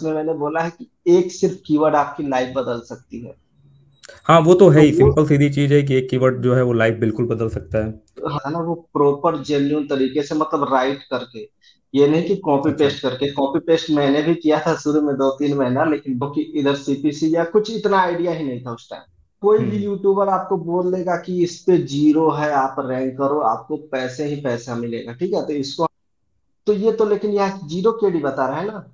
उसमें मैंने बोला है कि एक सिर्फ कीवर्ड आपकी लाइफ बदल सकती है। हाँ वो तो है तो ही, वो सिंपल सीधी चीज है कि एक कीवर्ड जो है वो लाइफ बिल्कुल बदल सकता है। है ना, वो प्रॉपर जेन्युइन तरीके से मतलब राइट करके, ये नहीं कि कॉपी अच्छा। पेस्ट करके। कॉपी पेस्ट मैंने भी किया था शुरू में 2-3 महीना, लेकिन क्योंकि इधर सीपीसी या कुछ इतना आइडिया ही नहीं था उस टाइम। कोई भी हम्म। यूट्यूबर आपको बोल देगा कि इस पे जीरो है, आप रैंक करो, आपको पैसे ही पैसा मिलेगा, ठीक है, तो इसको तो ये तो, लेकिन यहाँ जीरो केडी बता रहा है ना।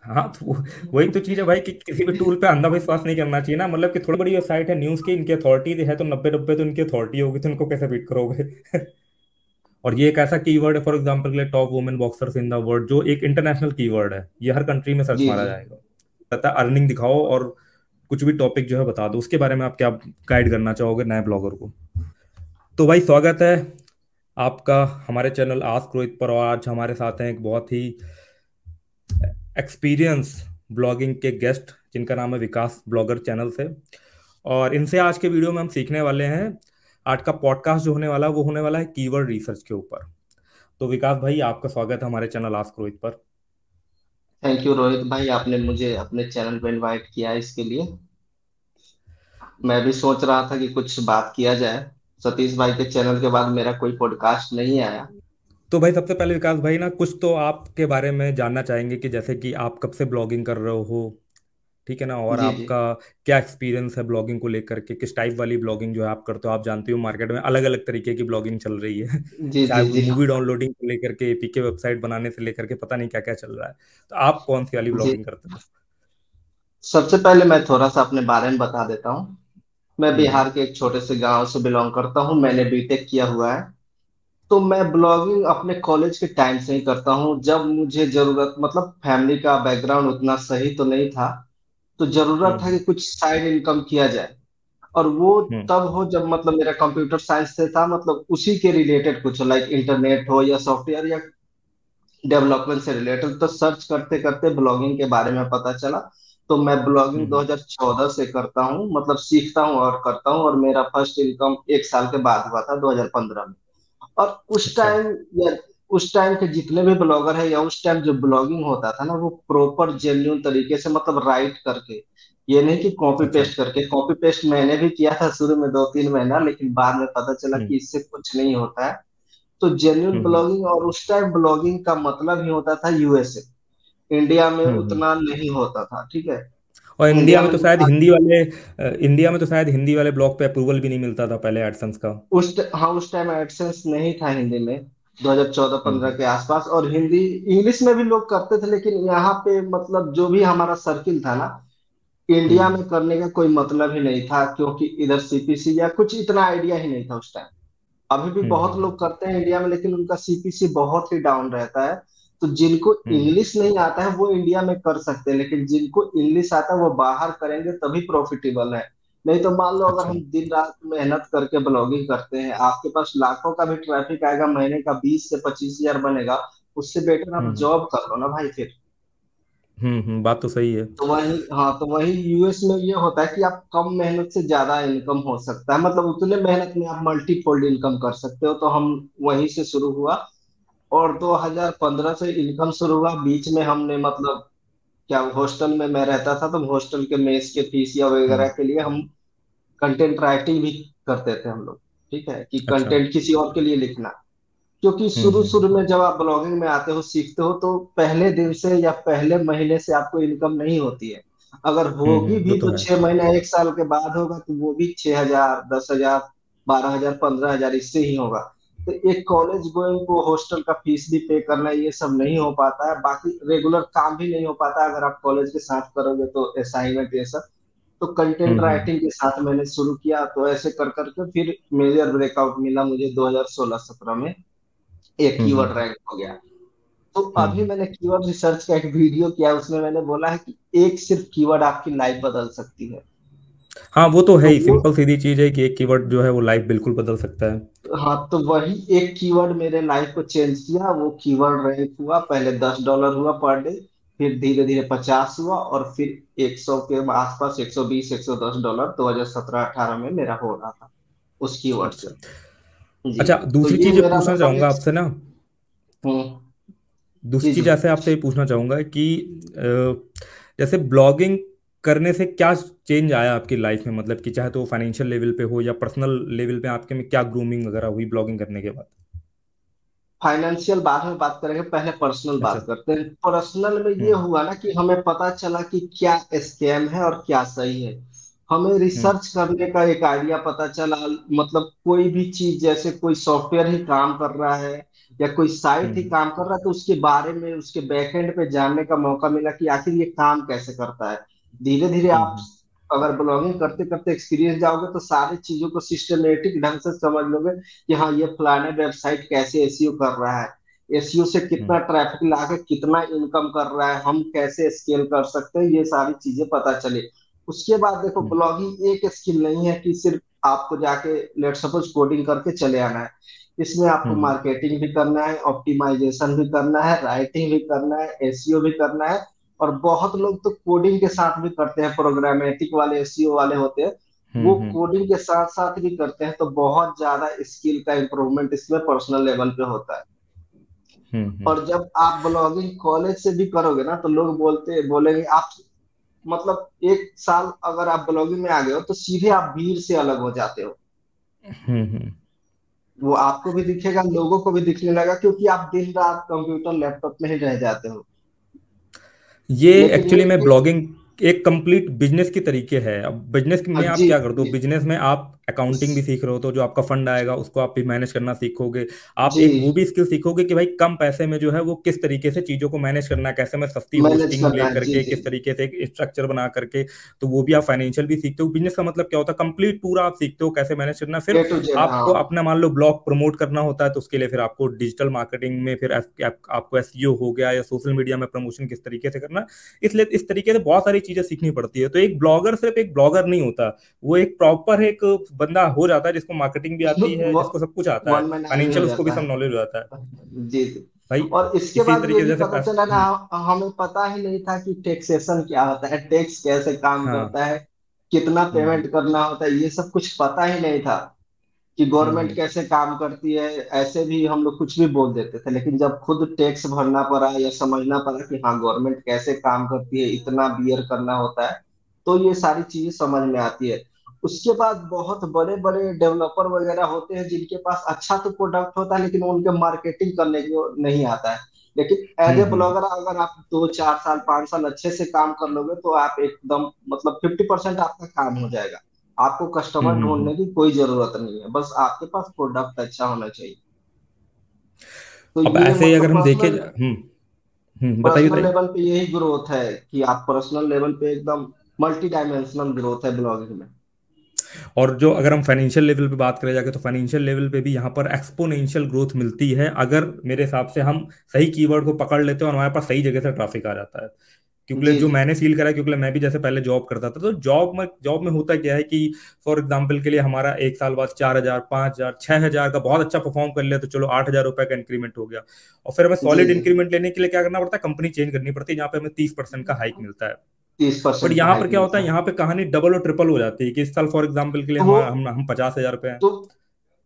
हाँ तो वही तो चीज है भाई कि किसी भी टूल पे अंधा विश्वास नहीं करना चाहिए ना। मतलब कि थोड़ी बड़ी वेबसाइट है न्यूज की, इनकी अथॉरिटी है तो 90-90 तो इनकी अथॉरिटी होगी, तो इनको कैसे बीट करोगे? और ये एक ऐसा कीवर्ड है फॉर एग्जांपल के लिए top women boxers in the world, जो एक इंटरनेशनल कीवर्ड है, ये हर कंट्री में सर्च जी मारा जी। जाएगा। पता अर्निंग दिखाओ और कुछ भी टॉपिक जो है बता दो, उसके बारे में आप क्या गाइड करना चाहोगे नए ब्लॉगर को? तो भाई स्वागत है आपका हमारे चैनल आस्क रोहित पर। और आज हमारे साथ हैं एक बहुत ही एक्सपीरियंस ब्लॉगिंग के गेस्ट, जिनका नाम है विकास ब्लॉगर चैनल से। और इनसे आज के वीडियो में हम सीखने वाले हैं, आज का पॉडकास्ट जो होने वाला है वो होने वाला है कीवर्ड रिसर्च के ऊपर। तो विकास भाई, आपका स्वागत है हमारे चैनल आस्क रोहित पर। थैंक यू रोहित भाई, आपने मुझे अपने चैनल पे इनवाइट किया है इसके लिए। मैं भी सोच रहा था कि कुछ बात किया जाए। सतीश भाई के चैनल के बाद मेरा कोई पॉडकास्ट नहीं आया। तो भाई सबसे पहले विकास भाई ना, कुछ तो आपके बारे में जानना चाहेंगे कि जैसे कि आप कब से ब्लॉगिंग कर रहे हो, ठीक है ना, और जी जी आपका क्या एक्सपीरियंस है ब्लॉगिंग को लेकर के, किस टाइप वाली ब्लॉगिंग जो है आप करते हो। आप जानते हो मार्केट में अलग अलग तरीके की ब्लॉगिंग चल रही है जी चाहे जी वो जी मूवी डाउनलोडिंग से लेकर के एपीके वेबसाइट बनाने से लेकर के पता नहीं क्या क्या चल रहा है। तो आप कौन सी वाली जी। ब्लॉगिंग करते हो? सबसे पहले मैं थोड़ा सा अपने बारे में बता देता हूँ। मैं हम्म। बिहार के एक छोटे से गांव से बिलोंग करता हूँ, मैंने बीटेक किया हुआ है। तो मैं ब्लॉगिंग अपने कॉलेज के टाइम से ही करता हूँ, जब मुझे जरूरत, मतलब फैमिली का बैकग्राउंड उतना सही तो नहीं था, तो जरूरत था हम्म। कि कुछ साइड इनकम किया जाए। और वो हम्म। तब हो जब मतलब मेरा कंप्यूटर साइंस से था, मतलब उसी के रिलेटेड कुछ, लाइक इंटरनेट हो या सॉफ्टवेयर या डेवलपमेंट से रिलेटेड, तो सर्च करते करते ब्लॉगिंग के बारे में पता चला। तो मैं ब्लॉगिंग हम्म। 2014 से करता हूँ, मतलब सीखता हूँ और करता हूँ, और मेरा फर्स्ट इनकम 1 साल के बाद हुआ था 2015 में। और उस अच्छा। टाइम, या उस टाइम के जितने भी ब्लॉगर है, या उस टाइम जो ब्लॉगिंग होता था ना, वो प्रॉपर जेन्युइन तरीके से मतलब राइट करके, ये नहीं कि कॉपी अच्छा। पेस्ट करके। कॉपी पेस्ट मैंने भी किया था शुरू में 2-3 महीना, लेकिन बाद में पता चला हम्म। कि इससे कुछ नहीं होता है। तो जेन्युइन हम्म। ब्लॉगिंग, और उस टाइम ब्लॉगिंग का मतलब ही होता था यूएसए। इंडिया में हम्म। उतना नहीं होता था, ठीक है। और इंडिया इंडिया में में तो शायद हिंदी वाले, इंडिया में तो शायद हिंदी वाले ब्लॉग पे अप्रूवल भी नहीं मिलता था पहले एडसेंस का। हाँ, उस टाइम एडसेंस नहीं था हिंदी में, 2014-15 हम्म। के आसपास। और हिंदी, इंग्लिश में भी लोग करते थे, लेकिन यहाँ पे मतलब जो भी हमारा सर्किल था ना, इंडिया हम्म। में करने का कोई मतलब ही नहीं था, क्योंकि इधर सीपीसी या कुछ इतना आइडिया ही नहीं था उस टाइम। अभी भी बहुत हम्म। लोग करते हैं इंडिया में, लेकिन उनका सीपीसी बहुत ही डाउन रहता है। तो जिनको हम्म। इंग्लिश नहीं आता है वो इंडिया में कर सकते हैं, लेकिन जिनको इंग्लिश आता है वो बाहर करेंगे तभी प्रॉफिटेबल है। नहीं तो मान लो, अगर अच्छा। हम दिन रात मेहनत करके ब्लॉगिंग करते हैं, आपके पास लाखों का भी ट्रैफिक आएगा, महीने का 20 से 25 हजार बनेगा, उससे बेटर आप हम्म। जॉब कर लो ना भाई फिर। बात तो सही है। तो वही, हाँ, तो वही यूएस में ये होता है कि आप कम मेहनत से ज्यादा इनकम हो सकता है, मतलब उतने मेहनत में आप मल्टीफोल्ड इनकम कर सकते हो। तो हम वहीं से शुरू हुआ, और 2015 से इनकम शुरू हुआ। बीच में हमने मतलब, क्या, हॉस्टल में मैं रहता था, तो हॉस्टल के मेस के फीस या वगैरह हम्म। के लिए हम कंटेंट राइटिंग भी करते थे हम लोग, ठीक है, कि अच्छा। कंटेंट किसी और के लिए लिखना। क्योंकि शुरू हम्म। शुरू में जब आप ब्लॉगिंग में आते हो, सीखते हो, तो पहले दिन से या पहले महीने से आपको इनकम नहीं होती है। अगर होगी वो भी तो तो है। 6 महीना 1 साल के बाद होगा, तो वो भी 6 हजार, 10 हजार, 12 हजार, 15 हजार, इससे ही होगा। तो एक कॉलेज गोइंग को हॉस्टल का फीस भी पे करना, ये सब नहीं हो पाता है। बाकी रेगुलर काम भी नहीं हो पाता अगर आप कॉलेज के साथ करोगे, तो असाइनमेंट ये सब। तो कंटेंट हम्म। राइटिंग के साथ मैंने शुरू किया, तो ऐसे कर करके फिर मेजर ब्रेकआउट मिला मुझे 2016-17 में। एक हम्म। कीवर्ड रैंक हो गया। तो अभी हम्म। मैंने कीवर्ड रिसर्च का एक वीडियो किया, उसमें मैंने बोला है कि एक सिर्फ कीवर्ड आपकी लाइफ बदल सकती है। हाँ वो तो है तो ही, वो, सिंपल सीधी चीज है कि एक कीवर्ड जो है वो लाइफ बिल्कुल बदल सकता है। हाँ, तो वही एक कीवर्ड मेरे लाइफ को चेंज किया। वो कीवर्ड रैंक हुआ, पहले $10 हुआ पर डे, फिर धीरे धीरे 50 हुआ, और फिर 100 के आसपास, 120, $110 2017-18 में मेरा हो रहा था उस कीवर्ड से। अच्छा। जी। अच्छा, तो दूसरी ये चीज मेरा पूछना मतलब चाहूंगा एक, आपसे ना, हम्म, दूसरी जी चीज जी। ऐसे आपसे ये पूछना चाहूंगा कि जैसे ब्लॉगिंग करने से क्या चेंज आया आपकी लाइफ में, मतलब कि चाहे तो फाइनेंशियल लेवल पे हो या पर्सनल लेवल पे, आपके में क्या ग्रूमिंग वगैरह हुई ब्लॉगिंग करने के बाद? फाइनेंशियल बाद में बात करेंगे, पहले पर्सनल अच्छा। बात करते हैं। पर्सनल में ये हम्म हुआ ना कि हमें पता चला कि क्या स्कैम है और क्या सही है। हमें हम्म रिसर्च करने का एक आइडिया पता चला। मतलब कोई भी चीज, जैसे कोई सॉफ्टवेयर ही काम कर रहा है या कोई साइट ही हम्म काम कर रहा है, तो उसके बारे में, उसके बैकएंड पे जानने का मौका मिला कि आखिर ये काम कैसे करता है। धीरे धीरे हम्म आप हम्म अगर ब्लॉगिंग करते करते एक्सपीरियंस जाओगे तो सारी चीजों को सिस्टमेटिक ढंग से समझ लोगे कि हाँ, ये फलाने वेबसाइट कैसे एसईओ कर रहा है, एसईओ से हम्म कितना ट्रैफिक लाके कितना इनकम कर रहा है, हम कैसे स्केल कर सकते हैं, ये सारी चीजें पता चले। उसके बाद देखो, हम्म ब्लॉगिंग एक स्किल नहीं है कि सिर्फ आपको जाके लेट सपोज कोडिंग करके चले आना है। इसमें आपको हम्म मार्केटिंग भी करना है, ऑप्टिमाइजेशन भी करना है, राइटिंग भी करना है, एसईओ भी करना है। और बहुत लोग तो कोडिंग के साथ भी करते हैं, प्रोग्रामेटिक वाले एसईओ वाले होते हैं, वो हम्म कोडिंग के साथ साथ भी करते हैं। तो बहुत ज्यादा स्किल का इम्प्रूवमेंट इसमें पर्सनल लेवल पे होता है। हम्म। और जब आप ब्लॉगिंग कॉलेज से भी करोगे ना, तो लोग बोलेंगे आप, मतलब एक साल अगर आप ब्लॉगिंग में आ गए हो तो सीधे आप भीड़ से अलग हो जाते हो। हम्म। वो आपको भी दिखेगा, लोगों को भी दिखने लगा, क्योंकि आप दिन रात कंप्यूटर लैपटॉप में ही रह जाते हो। ये लेकिन ये एक्चुअली में ब्लॉगिंग एक कंप्लीट बिजनेस की तरीके है। अब बिजनेस में आप जी क्या कर दो, जी बिजनेस में आप अकाउंटिंग भी सीख रहे हो, तो जो आपका फंड आएगा उसको आप भी मैनेज करना सीखोगे। आप जी, एक वो भी स्किल सीखोगे कि भाई कम पैसे में जो है वो किस तरीके से चीजों को मैनेज करना है, कैसे मैं सस्ती मैनेज होस्टिंग करना ले है, जी करके जी। किस तरीके से एक स्ट्रक्चर बना करके, तो वो भी आप फाइनेंशियल भी सीखते हो। बिजनेस का मतलब क्या होता है, कंप्लीट पूरा आप सीखते हो कैसे मैनेज करना है। फिर ए टू जेड, हाँ। आपको अपना मान लो ब्लॉग प्रमोट करना होता है, तो उसके लिए फिर आपको डिजिटल मार्केटिंग में फिर आपको एसईओ हो गया, या सोशल मीडिया में प्रमोशन किस तरीके से करना। इसलिए इस तरीके से बहुत सारी चीजें सीखनी पड़ती है। तो एक ब्लॉगर सिर्फ एक ब्लॉगर नहीं होता, वो एक प्रॉपर एक बंदा हो जाता है जिसको मार्केटिंग भी आती है, वो जिसको सब कुछ आता है, वन मैन आर्मी हो फाइनेंशियल उसको भी जाता सब है। नॉलेज हो जाता है जी जी। भाई। और इसके इसी बाद ये तरीके भी से जैसे पता चला ना, हमें पता ही नहीं था कि टैक्सेशन क्या होता है, टैक्स कैसे काम हाँ। करता है, कितना हम्म पेमेंट करना होता है, ये सब कुछ पता ही नहीं था कि गवर्नमेंट हम्म कैसे काम करती है। ऐसे भी हम लोग कुछ भी बोल देते थे, लेकिन जब खुद टैक्स भरना पड़ा या समझना पड़ा कि हाँ, गवर्नमेंट कैसे काम करती है, इतना बियर करना होता है, तो ये सारी चीजें समझ में आती है। उसके बाद बहुत बड़े बड़े डेवलपर वगैरह होते हैं जिनके पास अच्छा तो प्रोडक्ट होता है, लेकिन उनके मार्केटिंग करने को नहीं आता है। लेकिन एज ए हम्म। ब्लॉगर अगर आप 2 4 साल 5 साल अच्छे से काम कर लोगे, तो आप एकदम, मतलब 50% आपका काम हो जाएगा। आपको कस्टमर हम्म। ढूंढने की कोई जरूरत नहीं है, बस आपके पास प्रोडक्ट अच्छा होना चाहिए। तो अब ये ऐसे ही मतलब अगर हम देखें, बताइए पर्सनल बताइए। लेवल पे यही ग्रोथ है कि आप पर्सनल लेवल पे एकदम मल्टी डायमेंशनल ग्रोथ है ब्लॉगिंग में। और जो अगर हम फाइनेंशियल लेवल पे बात करें जाके, तो फाइनेंशियल लेवल पे भी यहाँ पर एक्सपोनेंशियल ग्रोथ मिलती है, अगर मेरे हिसाब से हम सही कीवर्ड को पकड़ लेते हैं और हमारे पास सही जगह से ट्रैफिक आ जाता है। क्योंकि जी जो जी मैंने फील करा है, क्योंकि मैं भी जैसे पहले जॉब करता था, तो जॉब में होता क्या है कि फॉर एग्जांपल के लिए हमारा एक साल बाद 4,000 5,000 6,000 का बहुत अच्छा परफॉर्म कर लिया, तो चलो 8,000 रुपए का इंक्रीमेंट हो गया। और फिर हमें जी सॉलिड जी। इंक्रीमेंट लेने के लिए क्या करना पड़ता है, कंपनी चेंज करनी पड़ती है, जहाँ पे हमें 30% का हाइक मिलता है। तीस बट परसेंट का यहाँ पर हाइक क्या होता मिलता है, है। यहाँ पे कहानी डबल और ट्रिपल हो जाती है कि इस साल फॉर एग्जाम्पल के लिए तो वो, हम 50,000 रुपए हैं। तो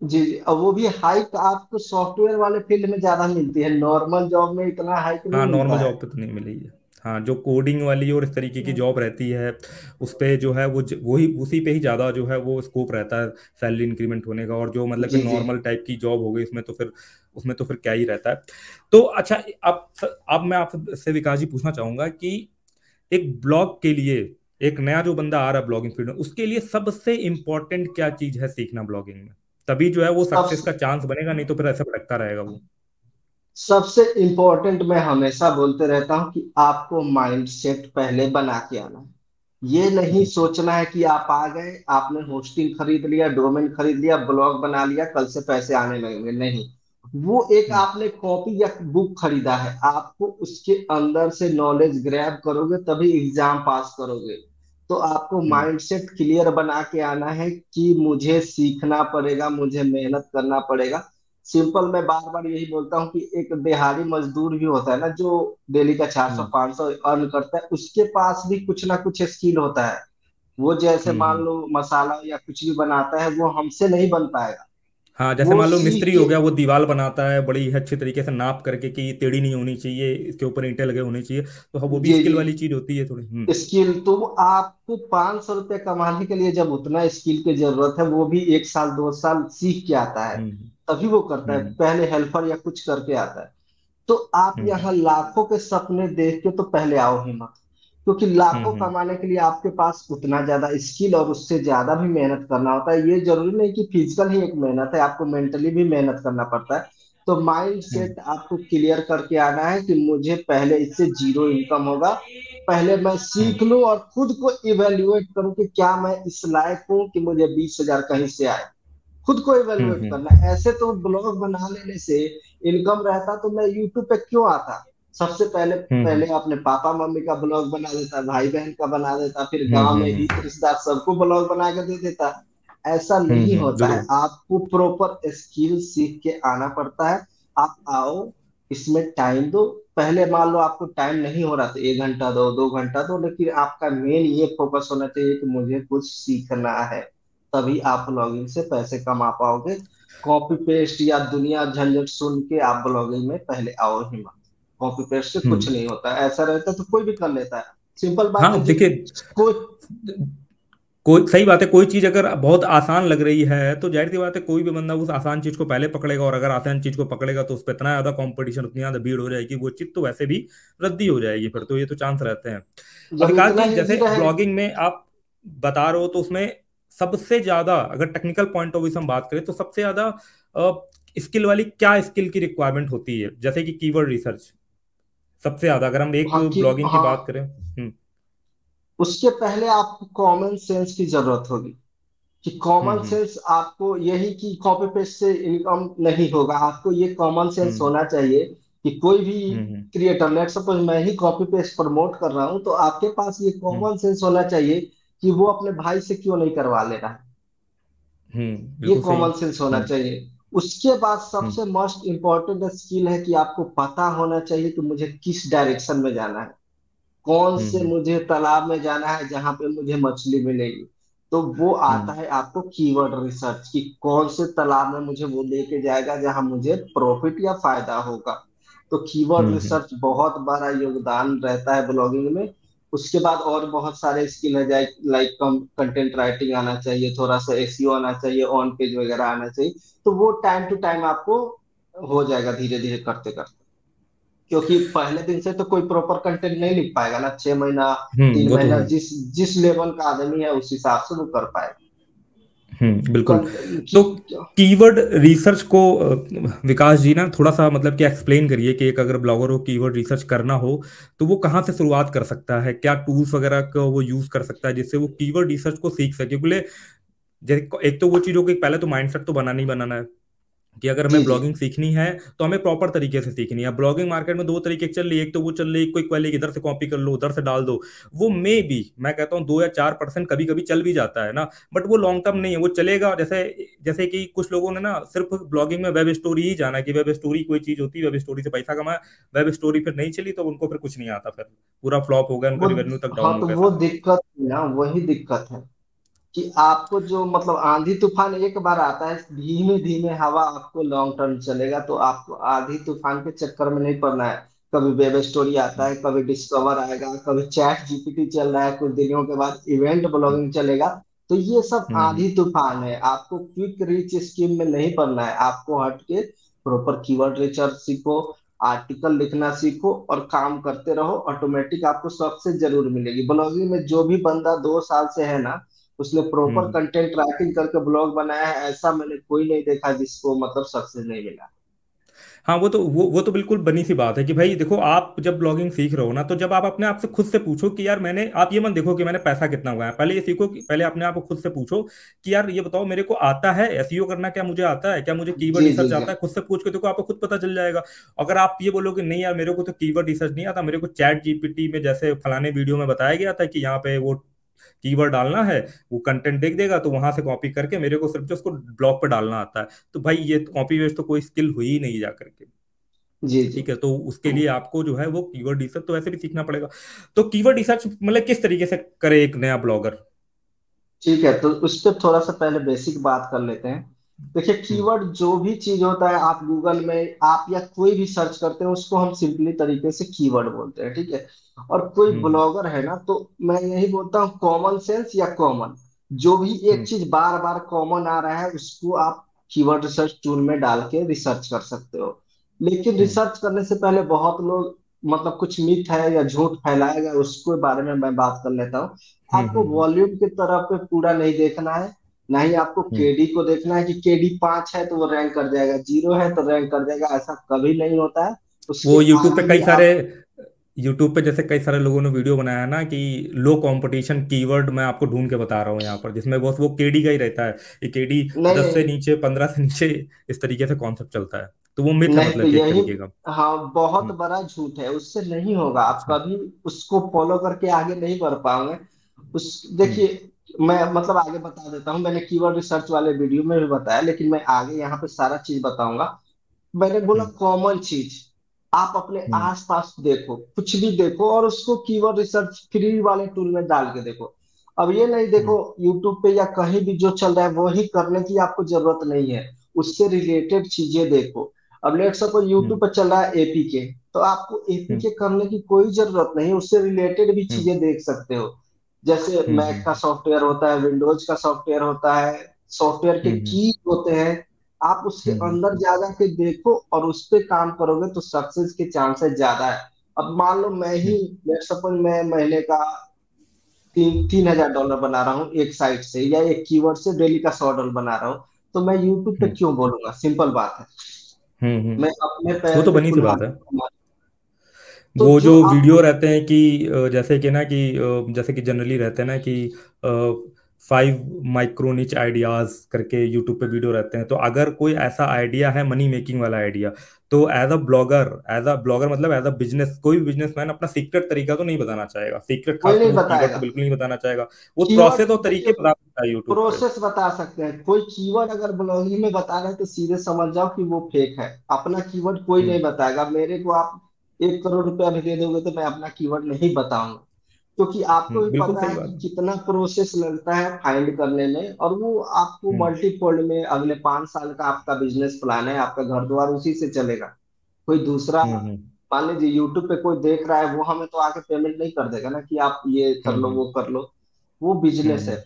जी जी, और वो भी हाइक आपको सॉफ्टवेयर वाले फील्ड में ज्यादा मिलती है, नॉर्मल जॉब में इतना हाइक नहीं हाँ, नॉर्मल मिलता है। जॉब पे तो नहीं मिलेगी। हाँ, जो कोडिंग वाली और इस तरीके की जॉब रहती है, उस पे जो है वो वही उसी पे ही ज़्यादा जो है वो स्कोप रहता है सैलरी इंक्रीमेंट होने का। और जो मतलब कि जी जी। नॉर्मल टाइप की जॉब हो गई, उसमें तो फिर क्या ही रहता है। तो अच्छा, अब मैं आपसे विकास जी पूछना चाहूंगा कि एक ब्लॉग के लिए, एक नया जो बंदा आ रहा है ब्लॉगिंग फील्ड में, उसके लिए सबसे इंपॉर्टेंट क्या चीज है सीखना ब्लॉगिंग में? तभी जो है वो सब सक्सेस का चांस बनेगा, नहीं तो फिर ऐसे भटकता रहेगा वो। सबसे इम्पोर्टेंट मैं हमेशा बोलते रहता हूँ कि आपको माइंड सेट पहले बना के आना है। ये नहीं सोचना है कि आप आ गए, आपने होस्टिंग खरीद लिया, डोमेन खरीद लिया, ब्लॉग बना लिया, कल से पैसे आने लगेंगे, नहीं। वो एक हम्म आपने कॉपी या बुक खरीदा है, आपको उसके अंदर से नॉलेज ग्रैब करोगे तभी एग्जाम पास करोगे। तो आपको हम्म माइंड सेट क्लियर बना के आना है कि मुझे सीखना पड़ेगा, मुझे मेहनत करना पड़ेगा। सिंपल, मैं बार बार यही बोलता हूँ कि एक दिहाड़ी मजदूर भी होता है ना, जो डेली का 400 हम्म 500 अर्न करता है, उसके पास भी कुछ ना कुछ स्किल होता है। वो जैसे मान हम्म। लो मसाला या कुछ भी बनाता है, वो हमसे नहीं बन पाएगा। हाँ, जैसे वो मान लो सीख मिस्त्री के। हो गया, वो दीवार बनाता है बड़ी अच्छे तरीके से नाप करके कि ये टेढ़ी नहीं होनी चाहिए, इसके ऊपर ईंटें लगे होने चाहिए, तो हाँ, वो भी जी स्किल जी। वाली चीज होती है थोड़ी। स्किल तो आपको 500 रुपये कमाने के लिए जब उतना स्किल की जरूरत है, वो भी 1 साल 2 साल सीख के आता है, हम्म। तभी वो करता है। हम्म। पहले हेल्पर या कुछ करके आता है। तो आप हम्म। यहाँ लाखों के सपने देख के तो पहले आओ ही मत, क्योंकि हम्म। लाखों कमाने के लिए आपके पास उतना ज्यादा स्किल और उससे ज्यादा भी मेहनत करना होता है। ये जरूरी नहीं कि फिजिकल ही एक मेहनत है, आपको मेंटली भी मेहनत करना पड़ता है। तो माइंड हम्म। सेट आपको क्लियर करके आना है कि मुझे पहले इससे जीरो इनकम होगा। पहले मैं हम्म। सीख लूं और खुद को इवेल्युएट करूं कि क्या मैं इस लायक हूं कि मुझे 20 हजार कहीं से आए। खुद को हम्म। इवेल्युएट करना। ऐसे तो ब्लॉग बना लेने से इनकम रहता तो मैं यूट्यूब पे क्यों आता। सबसे पहले हम्म। पहले अपने पापा मम्मी का ब्लॉग बना देता, भाई बहन का बना देता, फिर हम्म। गांव में हम्म। हित रिश्तेदार सबको ब्लॉग बना के दे देता। ऐसा नहीं होता है, जरूर। आपको प्रॉपर स्किल सीख के आना पड़ता है। आप आओ, इसमें टाइम दो। पहले मान लो आपको टाइम नहीं हो रहा तो 1 घंटा दो, 2 घंटा दो, लेकिन आपका मेन ये फोकस होना चाहिए कि मुझे कुछ सीखना है। तभी आप ब्लॉगिंग से पैसे कमा पाओगे। कॉपी पेस्ट या दुनिया झंझट सुन के आप ब्लॉगिंग में पहले आओ ही मत। कॉपी पेस्ट से कुछ हम्म। नहीं होता, ऐसा रहता तो कोई भी कर लेता है। सिंपल बात है हाँ जी। देखिए, कोई। कोई सही बात है, कोई चीज अगर बहुत आसान लग रही है तो जाहिर सी बात है कोई भी बंदा उस आसान चीज को पहले पकड़ेगा, और अगर आसान चीज को पकड़ेगा तो उस पर इतना ज्यादा कंपटीशन, उतनी ज्यादा भीड़ हो जाएगी, वो चीज तो वैसे भी रद्दी हो जाएगी फिर तो, ये तो चांस रहते हैं। और जब विकास इतना जी, इजी जैसे रहे। ब्लॉगिंग में आप बता रहे हो तो उसमें सबसे ज्यादा, अगर टेक्निकल पॉइंट ऑफ व्यू से हम बात करें तो सबसे ज्यादा स्किल वाली क्या स्किल की रिक्वायरमेंट होती है, जैसे कि कीवर्ड रिसर्च सबसे ज्यादा, अगर हम एक हाँ कि ब्लॉगिंग की हाँ, बात करें। उसके पहले आपको कॉमन सेंस की जरूरत होगी। कि कॉमन हम्म। सेंस आपको यही कि कॉपी पेस्ट से इनकम नहीं होगा, आपको ये कॉमन सेंस हम्म। होना चाहिए कि कोई भी हम्म। क्रिएटर, लेट सपोज मैं ही कॉपी पेस्ट प्रमोट कर रहा हूं, तो आपके पास ये हम्म। कॉमन सेंस होना चाहिए कि वो अपने भाई से क्यों नहीं करवा ले रहा है। ये बिल्कुल सही। कॉमन सेंस होना चाहिए। उसके बाद हम्म। सबसे मोस्ट इंपॉर्टेंट स्किल है कि आपको पता होना चाहिए कि मुझे किस डायरेक्शन में जाना है। कौन से हम्म। मुझे तालाब में जाना है जहां पे मुझे मछली मिलेगी। तो वो आता हम्म। है आपको कीवर्ड रिसर्च की, कौन से तालाब में मुझे वो लेके जाएगा जहां मुझे प्रॉफिट या फायदा होगा। तो कीवर्ड हम्म। रिसर्च बहुत बड़ा योगदान रहता है ब्लॉगिंग में। उसके बाद और बहुत सारे स्किल है, लाइक लाइक कंटेंट राइटिंग आना चाहिए, थोड़ा सा एसईओ आना चाहिए, ऑन पेज वगैरह आना चाहिए। तो वो टाइम टू टाइम आपको हो जाएगा, धीरे धीरे करते करते। क्योंकि पहले दिन से तो कोई प्रॉपर कंटेंट नहीं लिख पाएगा ना, 6 महीना तीन वो तो महीना है। जिस जिस लेवल का आदमी है उस हिसाब से वो कर पाएगा। बिल्कुल। कंटेंट की। तो कीवर्ड रिसर्च को विकास जी ना थोड़ा सा मतलब कि एक्सप्लेन करिए कि एक अगर ब्लॉगर को कीवर्ड रिसर्च करना हो तो वो कहाँ से शुरुआत कर सकता है, क्या टूल्स वगैरह का वो यूज कर सकता है जिससे वो कीवर्ड रिसर्च को सीख सके, बोले जैसे एक तो वो चीज़ों की पहले तो माइंडसेट तो बनाना ही बनाना है कि अगर हमें जी जी। ब्लॉगिंग सीखनी है तो हमें प्रॉपर तरीके से सीखनी है। ब्लॉगिंग मार्केट में दो तरीके की चल रही है, एक तो वो चल रही है क्विक वाली, इधर से कॉपी कर लो उधर से डाल दो। वो मे भी, मैं कहता हूँ 2 या 4% कभी कभी चल भी जाता है ना, बट वो लॉन्ग टर्म नहीं है, वो चलेगा। जैसे जैसे कि कुछ लोगों ने ना सिर्फ ब्लॉगिंग में वेब स्टोरी ही जाना है कि वेब स्टोरी कोई चीज होती है, वेब स्टोरी से पैसा कमाया, वेब स्टोरी फिर नहीं चली तो उनको फिर कुछ नहीं आता, फिर पूरा फ्लॉप हो गया, उनका वो रिवेन्यू तक हाँ, डाउन हो तो गया वो सारा। दिक्कत है ना, वही दिक्कत है कि आपको जो मतलब आंधी तूफान एक बार आता है, धीमे धीमे हवा आपको लॉन्ग टर्म चलेगा, तो आपको आंधी तूफान के चक्कर में नहीं पड़ना है। कभी वेब स्टोरी आता हम्म। है, कभी डिस्कवर आएगा, कभी चैट जीपीटी चल रहा है, कुछ दिनों के बाद इवेंट हम्म। ब्लॉगिंग चलेगा। तो ये सब हम्म। आंधी तूफान है, आपको क्विक रीच स्कीम में नहीं पड़ना है। आपको हट के प्रॉपर कीवर्ड रिसर्च सीखो, आर्टिकल लिखना सीखो और काम करते रहो, ऑटोमेटिक आपको सक्सेस जरूर मिलेगी। ब्लॉगिंग में जो भी बंदा 2 साल से है ना, उसने प्रॉपर हम्म। कंटेंट राइटिंग करके ब्लॉग बनाया है, ऐसा मैंने कोई नहीं देखा जिसको मतलब सक्सेस नहीं मिला। हाँ, वो तो बिल्कुल बनी सी बात है कि भाई देखो, आप जब ब्लॉगिंग सीख रहे हो ना, तो जब आप अपने आप से खुद से पूछो कि यार मैंने, आप ये मत देखो कि मैंने पैसा कितना हुआ है, पहले ये सीखो कि पहले अपने आप को खुद से पूछो कि यार ये बताओ मेरे को आता है एसईओ करना, क्या मुझे आता है, क्या मुझे कीवर्ड जी जी रिसर्च जी। आता है, खुद से पूछ के देखो, आपको खुद पता चल जाएगा। अगर आप ये बोलोगे नहीं यार मेरे को तो कीवर्ड रिसर्च नहीं आता, मेरे को चैट जीपीटी में जैसे फलाने वीडियो में बताया गया था कि यहाँ पे वो कीवर्ड डालना है, वो कंटेंट देख देगा तो वहां से कॉपी करके मेरे को सिर्फ जो उसको ब्लॉग पे डालना आता है, तो भाई ये कॉपी वेस्ट तो कोई स्किल हुई ही नहीं जा करके। जी जी। ठीक है, तो उसके लिए आपको जो है वो कीवर्ड रिसर्च तो वैसे भी सीखना पड़ेगा। तो कीवर्ड रिसर्च मतलब किस तरीके से करे एक नया ब्लॉगर? ठीक है, तो उस पर थोड़ा सा पहले बेसिक बात कर लेते हैं देखिए, हम्म। कीवर्ड जो भी चीज होता है, आप गूगल में आप या कोई भी सर्च करते हैं उसको हम सिंपली तरीके से कीवर्ड बोलते हैं, ठीक है। और कोई हम्म। ब्लॉगर है ना, तो मैं यही बोलता हूँ, कॉमन सेंस या कॉमन, जो भी एक हम्म। चीज बार बार कॉमन आ रहा है उसको आप कीवर्ड रिसर्च टूल में डाल के रिसर्च कर सकते हो। लेकिन हम्म। रिसर्च करने से पहले बहुत लोग मतलब कुछ मिथ है या झूठ फैलाया गया, उसके बारे में मैं बात कर लेता हूँ। हम्म। आपको वॉल्यूम की तरफ पे पूरा नहीं देखना है, ना ही आपको हम्म। केडी को देखना है कि केडी 5 है तो वो रैंक कर जाएगा, 0 है तो रैंक कर जाएगा, ऐसा कभी नहीं होता है। उसके वो यूट्यूब पे आगे कई ही सारे, आप। यूट्यूब पे जैसे कई सारे लोगों ने वीडियो बनाया ना कि लो कंपटीशन कीवर्ड मैं आपको ढूंढ के बता रहा हूँ यहाँ पर, जिसमें बस वो केडी का ही रहता है, ये केडी नहीं 10 से नहीं नीचे, 15 से नीचे, इस तरीके से कॉन्सेप्ट चलता है। तो वो मिथ है नहीं, तो मतलब कि एक यही, तरीके का। हाँ, बहुत हम्म। बड़ा झूठ है, उससे नहीं होगा, आप अच्छा। कभी उसको फॉलो करके आगे नहीं बढ़ पाओगे। उस हम्म। देखिए, मैं मतलब आगे बता देता हूँ, मैंने कीवर्ड रिसर्च वाले वीडियो में भी बताया, लेकिन मैं आगे यहाँ पे सारा चीज बताऊंगा। मैंने बोला हम्म। कॉमन चीज, आप अपने हम्म। आसपास देखो, कुछ भी देखो और उसको कीवर्ड रिसर्च फ्री वाले टूल में डाल के देखो। अब ये नहीं देखो हम्म। यूट्यूब पे या कहीं भी जो चल रहा है वो ही करने की आपको जरूरत नहीं है, उससे रिलेटेड चीजें देखो। अब लेट सपोज यूट्यूब हम्म। पर चल रहा है एपीके, तो आपको हम्म। एपीके करने की कोई जरूरत नहीं, उससे रिलेटेड भी हम्म। चीजें देख सकते हो। जैसे हम्म। मैक का सॉफ्टवेयर होता है, विंडोज का सॉफ्टवेयर होता है, सॉफ्टवेयर के हम्म। की होते हैं, आप उसके हम्म। अंदर जा जा के देखो और उस पे काम करोगे तो सक्सेस के चांसेस ज्यादा है। अब मान लो मैं ही, हम्म। लेट सपोज मैं महीने का 3,000 डॉलर बना रहा हूँ एक साइट से, या एक कीवर्ड से डेली का 100 डॉलर बना रहा हूँ, तो मैं यूट्यूब पे हम्म। क्यों बोलूंगा? सिंपल बात है, हम्म। मैं अपने वो पैर तो पे बनी सी बात है। कुल्हाड़ी। तो वो जो जो आप, वीडियो रहते हैं कि जैसे कि ना कि जैसे कि जनरली रहते हैं ना कि 5 माइक्रो निच आइडियाज करके यूट्यूब पे वीडियो रहते हैं, तो अगर कोई ऐसा आइडिया है मनी मेकिंग वाला आइडिया, तो एज अ ब्लॉगर मतलब एज अ बिजनेस, कोई भी बिजनेसमैन अपना सीक्रेट तरीका तो नहीं बताना चाहेगा, सीक्रेट कोई खास तो नहीं वो कीवर्ड तो बताएगा बिल्कुल नहीं बताना चाहेगा। वो कीवर्ड। प्रोसेस और देखिए, तरीके बता सकता है यूट्यूब पे। प्रोसेस बता सकते हैं, कोई कीवर्ड अगर ब्लॉगिंग में बता रहे हैं तो सीधे समझ जाओ कि वो फेक है। अपना कीवर्ड कोई नहीं हम्म। बताएगा, मेरे को आप 1 करोड़ रुपया भी दे दोगे तो मैं अपना कीवर्ड नहीं बताऊंगा, क्योंकि आपको भी बिल्कुल पता सही है बात कि है। कितना प्रोसेस लगता है फाइंड करने में, और वो आपको हम्म। मल्टीफोल्ड में अगले 5 साल का आपका बिजनेस प्लान है, आपका घर द्वार उसी से चलेगा। कोई दूसरा, हम्म। हम्म। मान लीजिए यूट्यूब पे कोई देख रहा है, वो हमें तो आके पेमेंट नहीं कर देगा ना कि आप ये कर लो हम्म। वो कर लो, वो बिजनेस हम्म। है।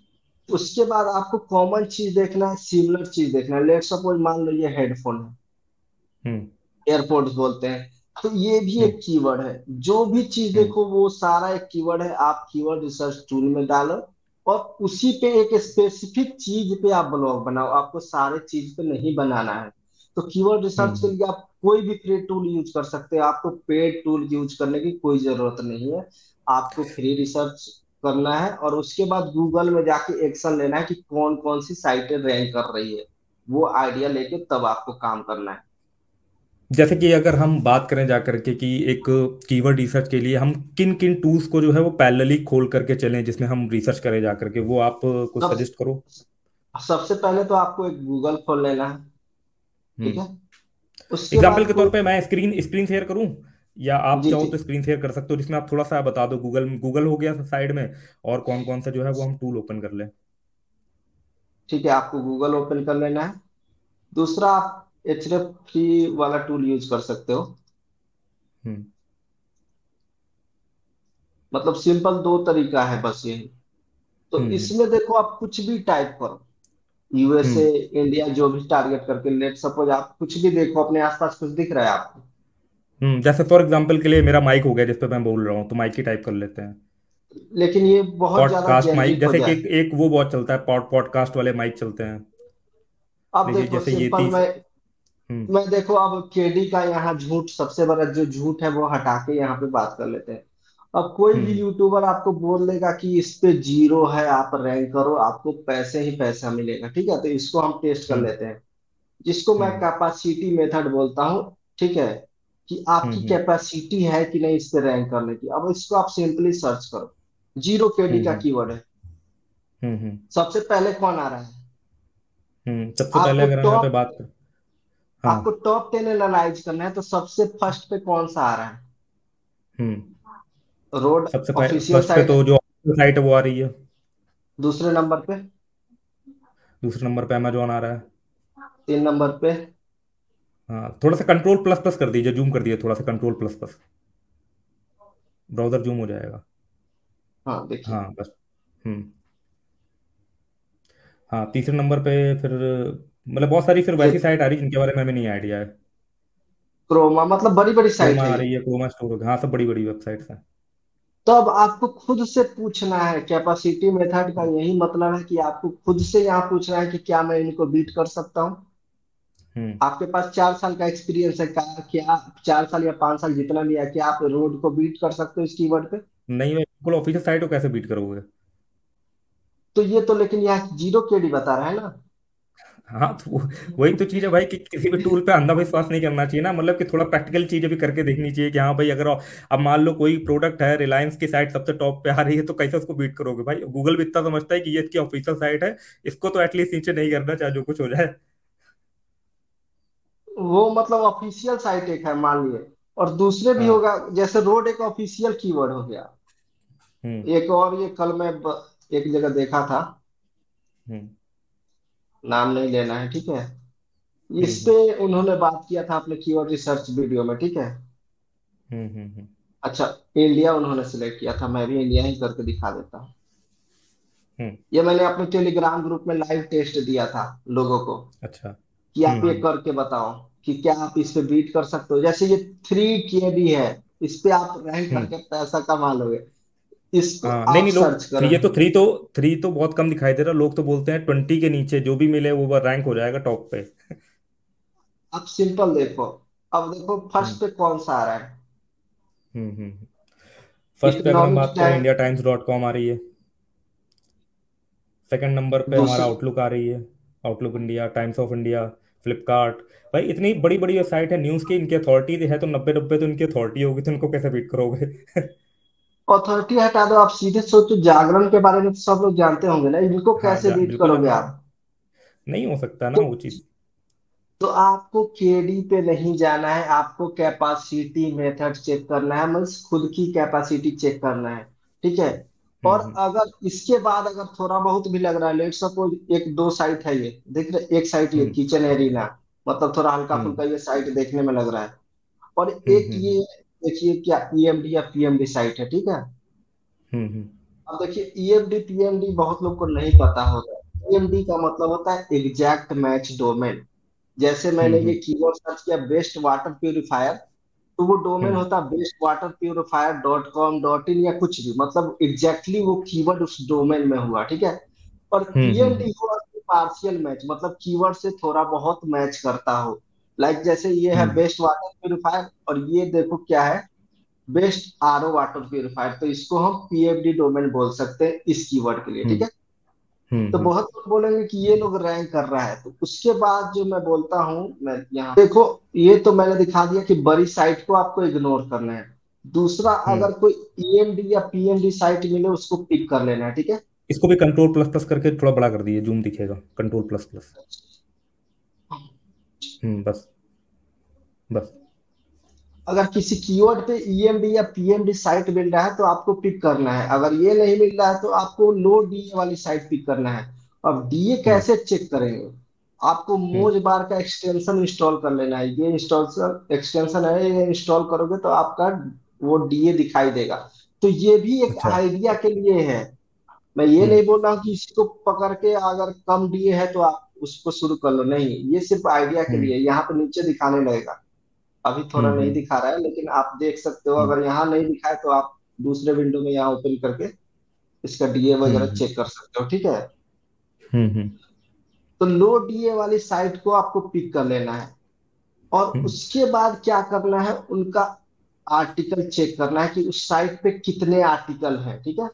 उसके बाद आपको कॉमन चीज देखना है, सिमिलर चीज देखना है। लेट सपोज मान लो ये हेडफोन है, हम्म। एयरपोर्ट्स बोलते हैं, तो ये भी हम्म। एक कीवर्ड है। जो भी चीज हम्म। देखो वो सारा एक कीवर्ड है, आप कीवर्ड रिसर्च टूल में डालो और उसी पे एक स्पेसिफिक चीज पे आप ब्लॉग बनाओ, आपको सारे चीज पे नहीं बनाना है। तो कीवर्ड रिसर्च के हम्म। लिए आप कोई भी फ्री टूल यूज कर सकते हैं, आपको पेड टूल यूज करने की कोई जरूरत नहीं है। आपको फ्री रिसर्च करना है और उसके बाद गूगल में जाके एक्शन लेना है कि कौन कौन सी साइटें रैंक कर रही है, वो आइडिया लेके तब आपको काम करना है। जैसे कि अगर हम बात करें जा करके कि एक कीवर्ड रिसर्च के लिए हम किन किन टूल्स को जो है वो पैरेलली खोल करके चलें जिसमें हम रिसर्च करें जा करके, वो आप कुछ सब सजेस्ट करो। सबसे पहले तो आपको एक गूगल खोल लेना है, ठीक हम्म। है। उसके एग्जाम्पल बाद के तौर कोई, पे मैं स्क्रीन स्क्रीन शेयर करूं, या आप जी चाहो जी, तो स्क्रीन शेयर कर सकते हो, जिसमें आप थोड़ा सा बता दो, गूगल गूगल हो गया साइड में, और कौन कौन सा जो है वो हम टूल ओपन कर लें। ठीक है, आपको गूगल ओपन कर लेना है। दूसरा, आप एचडीएफ फ्री वाला टूल यूज कर सकते हो। हम्म। मतलब सिंपल दो तरीका है बस यही। तो हम्म। इसमें देखो आप कुछ भी टाइप करो, यूएसए, हम्म। इंडिया, जो भी टारगेट करके, लेट सपोज आप कुछ भी देखो, अपने आसपास कुछ दिख रहा है आपको। जैसे फॉर एग्जाम्पल के लिए मेरा माइक हो गया जिस पे मैं बोल रहा हूँ, तो माइक ही टाइप कर लेते हैं। लेकिन ये बहुत ज्यादा पॉडकास्ट माइक, जेनरिक हो जैसे कि जाए। एक वो बहुत चलता है, पॉडकास्ट वाले माइक चलते हैं। अब देखिए देखो जैसे ये सिंपल, 30। हम्म। मैं देखो अब केडी का यहाँ झूठ, सबसे बड़ा जो झूठ है वो हटा के यहाँ पे बात कर लेते हैं। अब कोई भी हम्म। यूट्यूबर आपको बोल देगा कि इस पे 0 है, आप रैंक करो, आपको पैसे ही पैसा मिलेगा, ठीक है। तो इसको हम टेस्ट कर हम्म। लेते हैं, जिसको मैं हम्म। कैपेसिटी मेथड बोलता हूँ, ठीक है। कि आपकी हम्म। कैपेसिटी है कि नहीं इस पे रैंक करने की। अब इसको आप सिंपली सर्च करो, 0 केडी का हम्म। कीवर्ड है। हम्म। हम्म। सबसे पहले कौन आ रहा है? सबसे पहले आपको अगर हम यहाँ पे टॉप बात कर। आपको हाँ। टॉप 10 एनालाइज करना है, तो सबसे फर्स्ट पे कौन सा आ रहा है? हम्म। रोड सबसे पहले ऑफिशियल फर्स्ट पे साइट है। तो जो साइट है वो आ रही है। दूसरे नंबर पे, दूसरे नंबर पे अमेजोन आ रहा है। 3 नंबर पे। हाँ, थोड़ा सा कंट्रोल प्लस प्लस कर दीजिए, जूम कर दीजिए थोड़ा सा, control plus plus, browser zoom हो जाएगा। हाँ देखिए। हाँ बस। हम्म। हाँ, तीसरे नंबर पे फिर मतलब बहुत सारी फिर ये वैसी साइट आ रही जिनके बारे में हमें नहीं आइडिया है। क्रोमा मतलब बड़ी बड़ी साइट क्रोमा है आ ये। रही है, क्रोमा स्टोर, हाँ सब बड़ी बड़ी वेबसाइट्स हैं। तो अब आपको खुद से पूछना है, कैपेसिटी मेथड का यही मतलब है कि आपको खुद से यहाँ पूछना है कि क्या मैं इनको बीट कर सकता हूँ। हम्म। आपके पास 4 साल का एक्सपीरियंस है, क्या 4 साल या 5 साल जितना भी है, क्या आप रोड को बीट कर सकते हो इस कीवर्ड पे? नहीं, मैं बिल्कुल ऑफिशियल साइट को कैसे बीट करोगे? तो ये तो लेकिन यहाँ जीरो केडी बता रहा है ना। हाँ तो वही तो चीज है भाई कि किसी भी टूल पे अंधा विश्वास नहीं करना चाहिए ना, मतलब कि थोड़ा प्रैक्टिकल चीजें भी करके देखनी चाहिए कि हाँ भाई, अगर अब मान लो कोई प्रोडक्ट है, रिलायंस की साइट सबसे टॉप पे आ रही है, तो कैसे उसको बीट करोगे भाई? गूगल भी इतना समझता है कि ये इसकी ऑफिशियल साइट है, इसको तो एटलीस्ट नीचे नहीं करना, चाहे जो कुछ हो जाए। वो मतलब ऑफिशियल साइट एक है मान लिए, और दूसरे भी हाँ। होगा, जैसे रोड एक ऑफिशियल कीवर्ड हो गया। हम्म। एक और ये कल मैं एक जगह देखा था, हम्म। नाम नहीं लेना है ठीक है। इस हम्म। पे उन्होंने बात किया था अपने कीवर्ड रिसर्च वीडियो में, ठीक है। हम्म। हम्म। हम्म। अच्छा, इंडिया उन्होंने सिलेक्ट किया था, मैं भी इंडिया ही करके दिखा देता हूँ। हम्म। ये मैंने अपने टेलीग्राम ग्रुप में लाइव टेस्ट दिया था लोगों को, अच्छा। कि आप ये हम्म। करके बताओ कि क्या आप इस पे बीट कर सकते हो। जैसे ये 3 KB है, इस पे आप रैंक हम्म। करके पैसा कमा लोगे। इसको हाँ नहीं आप नहीं, लोग सर्च थ्री, करें। ये तो थ्री तो बहुत कम दिखाई दे रहा, लोग तो बोलते हैं 20 के नीचे जो भी मिले वो रैंक हो जाएगा टॉप पे। आप सिंपल देखो, अब देखो फर्स्ट हम्म। पे कौन सा आ रहा है। फर्स्ट पे अगर हम इकोनॉमिक बात करें, time. India Times dot com आ रही है। सेकंड नंबर पे हमारा दूसरा, आउटलुक आ रही है, outlook India, times of India, Flipkart. भाई इतनी बड़ी बड़ी वेबसाइट है न्यूज़ की, इनकी अथॉरिटी है तो 90 90 तो इनकी अथॉरिटी होगी, तो इनको कैसे बीट करोगे? अथॉरिटी हटा दो, आप सीधे सोचो, जागरण के बारे में तो सब लोग जानते होंगे ना, इनको हाँ कैसे बीट बिल्कुल करोगे जानते आप? हैं। नहीं हो सकता ना तो वो चीज़। तो आपको केडी पे नहीं जाना है, आपको कैपेसिटी मेथड चेक करना है, मीन्स खुद की कैपेसिटी चेक करना है, ठीक है। और हम्म। अगर इसके बाद अगर थोड़ा बहुत भी लग रहा है, लेट सपोज एक दो साइट है ये, देख रहे एक साइट ये हम्म। किचन एरिना, मतलब थोड़ा हल्का हम्म। फुल्का ये साइट देखने में लग रहा है। और हम्म। एक ये देखिए क्या ईएमडी या पीएमडी साइट है, ठीक है। हम्म। हम्म। अब देखिए ईएमडी पीएमडी बहुत लोग को नहीं पता होता है। ईएमडी का मतलब होता है एग्जैक्ट मैच डोमेन। जैसे मैंने ये हम्म। कीवर्ड सर्च किया बेस्ट वाटर प्यूरिफायर, तो वो डोमेन हम्म। होता है बेस्ट वाटर प्यूरिफायर .com.in या कुछ भी, मतलब एग्जैक्टली वो कीवर्ड उस डोमेन में हुआ, ठीक है। और हम्म। पीएमडी हुआ पार्शियल मैच, मतलब कीवर्ड से थोड़ा बहुत मैच करता हो। लाइक जैसे ये है हम्म। बेस्ट वाटर प्यूरिफायर, और ये देखो क्या है, बेस्ट आरओ वाटर प्यूरिफायर, तो इसको हम पीएमडी डोमेन बोल सकते हैं इस कीवर्ड के लिए, ठीक हम्म। है। तो हम्म। बहुत लोग बोलेंगे कि ये लोग रैंक कर रहा है, तो उसके बाद जो मैं बोलता हूँ, मैं यहाँ देखो, ये तो मैंने दिखा दिया कि बड़ी साइट को आपको इग्नोर करना है। दूसरा, हम्म। अगर कोई ईएमडी या पीएमडी साइट मिले उसको पिक कर लेना है, ठीक है। इसको भी कंट्रोल प्लस प्लस करके थोड़ा बड़ा कर दिए, जूम दिखेगा, कंट्रोल प्लस प्लस। बस बस। अगर किसी कीवर्ड पे ईएमडी या पीएमडी साइट मिल रहा है तो आपको पिक करना है, अगर ये नहीं मिल रहा है तो आपको लो डीए वाली साइट पिक करना है। अब डीए हम्म। कैसे चेक करेंगे? आपको हम्म। मोज बार का एक्सटेंशन इंस्टॉल कर लेना है, ये इंस्टॉल एक्सटेंशन है, ये इंस्टॉल करोगे तो आपका वो डीए दिखाई देगा। तो ये भी एक अच्छा। आइडिया के लिए है। मैं ये हम्म। नहीं बोल रहा हूँ कि इसको पकड़ के अगर कम डीए है तो आप उसको शुरू कर लो, नहीं, ये सिर्फ आइडिया के हम्म। लिए, यहाँ पे नीचे दिखाने लगेगा। अभी थोड़ा हम्म। नहीं हम्म। दिखा रहा है लेकिन आप देख सकते हो, हम्म। अगर यहाँ नहीं दिखाए तो आप दूसरे विंडो में यहाँ ओपन करके इसका डीए वगैरह हम्म। चेक कर सकते हो, ठीक है। हम्म। तो लो डीए वाली साइट को आपको पिक कर लेना है, और हम्म। उसके बाद क्या करना है, उनका आर्टिकल चेक करना है कि उस साइट पे कितने आर्टिकल हैं, ठीक है।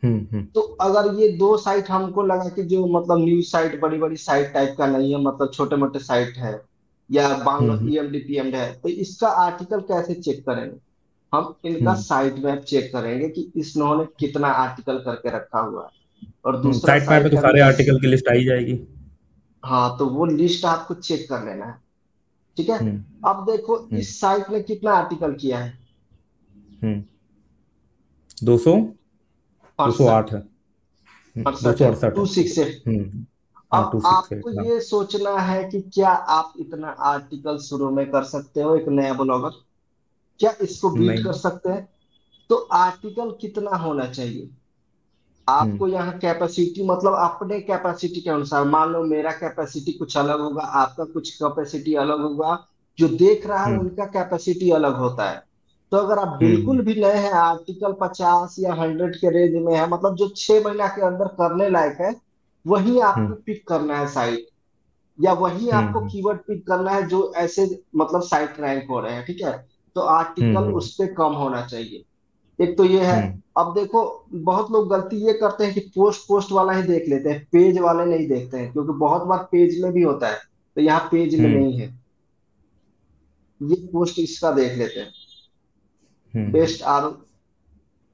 हम्म। तो अगर ये दो साइट हमको लगा कि जो मतलब न्यूज साइट बड़ी बड़ी साइट टाइप का नहीं है, मतलब छोटे मोटे साइट है, या मान लो हम्म। ईएमडी पीएमडी है, तो इसका आर्टिकल कैसे चेक करेंगे? हम इनका हम्म। साइट मैप चेक करेंगे कि इन्होंने कितना आर्टिकल करके रखा हुआ है, और दूसरा साइट मैप में साइट तो का भी सारे ऐसे। आर्टिकल की लिस्ट आई जाएगी। हाँ, तो वो लिस्ट आपको चेक कर लेना है, ठीक है। हम्म। अब देखो हम्म। इस साइट ने कितना आर्टिकल किया है। हम्म। 200, 208 68। है। दो 68 सौ है, अड़सठ है। 268। हम्म। हाँ, अब आपको 268, हाँ। ये सोचना है कि क्या आप इतना आर्टिकल शुरू में कर सकते हो, एक नया ब्लॉगर क्या इसको बीट कर नहीं। सकते हैं? तो आर्टिकल कितना होना चाहिए? हम्म। आपको यहाँ कैपेसिटी मतलब अपने कैपेसिटी के अनुसार, मान लो मेरा कैपेसिटी कुछ अलग होगा, आपका कुछ कैपेसिटी अलग होगा, जो देख रहा है हम्म। उनका कैपेसिटी अलग होता है। तो अगर आप हम्म। बिल्कुल भी नए हैं, आर्टिकल 50 या 100 के रेंज में है, मतलब जो 6 महीना के अंदर करने लायक है, वही आपको हम्म। पिक करना है साइट, या वही आपको हम्म। कीवर्ड पिक करना है जो ऐसे मतलब साइट रैंक हो रहे हैं, ठीक है? तो हम्म। आर्टिकल हम्म। उस पे कम होना चाहिए। एक तो ये है। हम्म। अब देखो, बहुत लोग गलती ये करते हैं कि पोस्ट पोस्ट वाला ही देख लेते हैं, पेज वाले नहीं देखते हैं, क्योंकि बहुत बार पेज में भी होता है, तो यहाँ पेज में हम्म। नहीं है, ये पोस्ट इसका देख लेते हैं। हम्म। बेस्ट आर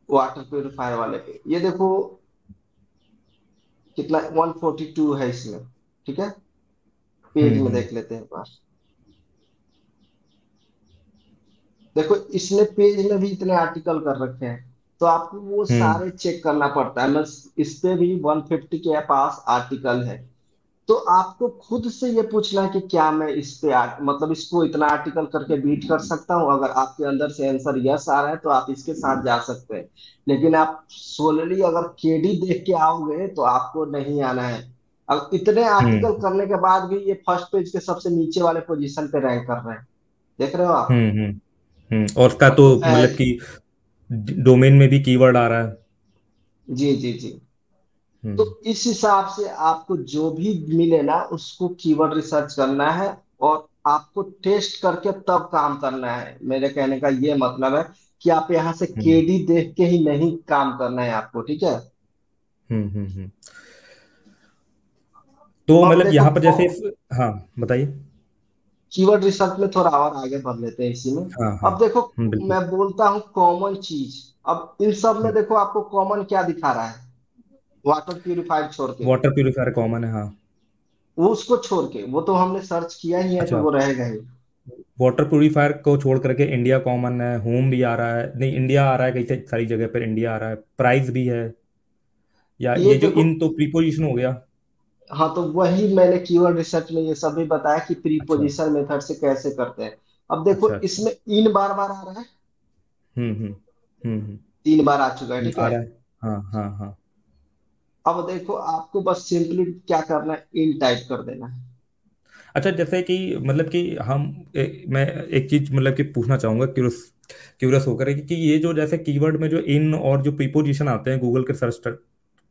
वाटर प्योरीफायर वाले पे ये देखो, कितना 142 है इसमें, ठीक है? पेज में हम्म। देख लेते हैं पास। देखो इसने पेज में भी इतने आर्टिकल कर रखे हैं, तो आपको वो हम्म। सारे चेक करना पड़ता है। बस इस पे भी 150 के पास आर्टिकल है। तो आपको खुद से ये पूछना है कि क्या मैं इस पे मतलब इसको इतना आर्टिकल करके बीट कर सकता हूँ। अगर आपके अंदर से आंसर यस आ रहा है तो आप इसके साथ जा सकते हैं। लेकिन आप सोलली अगर केडी देख के आओगे तो आपको नहीं आना है। अब इतने आर्टिकल हम्म। करने के बाद भी ये फर्स्ट पेज के सबसे नीचे वाले पोजीशन पे रैंक कर रहे हैं। देख रहे हो आप? हम्म। और उसका हाँ, तो तो मतलब कि डोमेन में भी कीवर्ड आ रहा है। जी जी जी। तो हम्म। इस हिसाब से आपको जो भी मिले ना उसको कीवर्ड रिसर्च करना है, और आपको टेस्ट करके तब काम करना है। मेरे कहने का ये मतलब है कि आप यहाँ से हम्म। केडी देख के ही नहीं काम करना है आपको, ठीक है? हम्म। तो अब मतलब देखो, यहाँ पर जैसे, हाँ, बताइए। कीवर्ड रिसर्च में थोड़ा और आगे बढ़ लेते हैं इसी में। हाँ, हाँ। अब देखो, बिल्कुल। मैं बोलता हूँ कॉमन चीज। अब इन सब में देखो आपको कॉमन क्या दिखा रहा है, वाटर प्यूरिफायर छोड़ के। वाटर प्यूरिफायर कॉमन है, हाँ। वो उसको छोड़ के, वो तो हमने सर्च किया ही है, तो अच्छा, वो रहेगा ही। वाटर प्यूरिफायर को छोड़ करके इंडिया कॉमन है, होम भी आ रहा है, नहीं इंडिया आ रहा है, कई सारी जगह पर इंडिया आ रहा है, प्राइस भी है, या ये ये जो देखो, इन तो प्रीपोजिशन हो गया। हाँ, तो वही मैंने कीवर्ड रिसर्च में ये सब भी बताया कि अच्छा, प्रीपोजिशन मेथड से कैसे करते हैं। अब देखो अच्छा। अच्छा। इसमें इन बार बार आ रहा है, हम्म। हम्म। हम्म। 3 बार आ चुका है, ठीक आ है? रहा है। हाँ, हाँ, हाँ। अब देखो आपको बस सिंपली क्या करना है, इन टाइप कर देना है। अच्छा, जैसे कि मतलब कि मैं एक चीज मतलब कि पूछना चाहूंगा, क्यूरस क्यूरस होकर कि ये जो जैसे कीवर्ड में जो इन और जो प्रीपोजिशन आते हैं गूगल के सर्च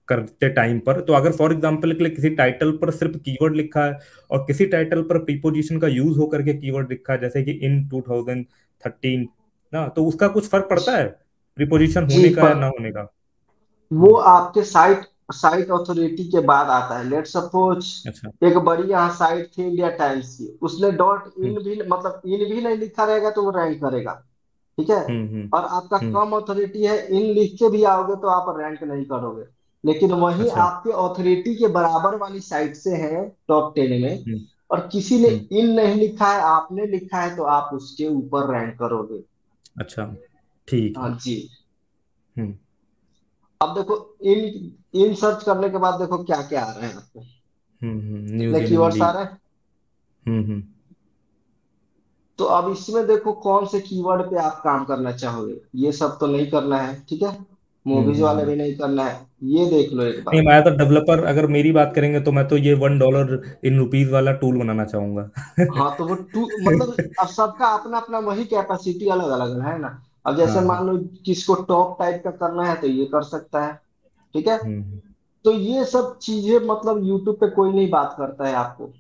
करते टाइम पर, तो अगर फॉर एग्जांपल के लिए किसी टाइटल पर सिर्फ कीवर्ड लिखा है और किसी टाइटल पर प्रीपोजिशन का यूज होकर के कीवर्ड लिखा है, जैसे कि इन 2013 ना, तो उसका कुछ फर्क पड़ता है प्रीपोजिशन जी होने का या पर ना होने का? वो हम्म। आपके साइट साइट अथॉरिटी के बाद आता है। लेट सपोज अच्छा। एक बड़ी यहाँ साइट थी इंडिया टाइम्स की, उसने डॉट हम्म। इन भी मतलब इन भी नहीं लिखा रहेगा तो वो रैंक करेगा, ठीक है? हम्म। हम्म। और आपका हम्म। कम अथॉरिटी है, इन लिख के भी आओगे तो आप रैंक नहीं करोगे। लेकिन वहीं अच्छा। आपके अथॉरिटी के बराबर वाली साइट से है टॉप 10 में, हम्म। और किसी ने हम्म। इन नहीं लिखा है, आपने लिखा है, तो आप उसके ऊपर रैंक करोगे। अच्छा, ठीक हाँ है। जी। हम्म। अब देखो, इन इन सर्च करने के बाद देखो क्या क्या आ रहे हैं आपको, न्यूज कितने इन कीवर्ड्स हिंदी। आ रहे हैं। हम्म। तो अब इसमें देखो कौन से कीवर्ड पे आप काम करना चाहोगे। ये सब तो नहीं करना है, ठीक है? मूवीज वाले हम्म। भी नहीं करना है, ये देख लो एक नहीं, बार। मैं तो डेवलपर, अगर मेरी बात करेंगे तो मैं तो ये $1 इन रुपीज वाला टूल बनाना चाहूंगा। हाँ, तो वो टू मतलब अब सबका अपना अपना वही कैपेसिटी अलग अलग है ना। अब जैसे हाँ, हाँ। मान लो किसको टॉप टाइप का करना है तो ये कर सकता है, ठीक है? हम्म। तो ये सब चीजें मतलब यूट्यूब पे कोई नहीं बात करता है आपको।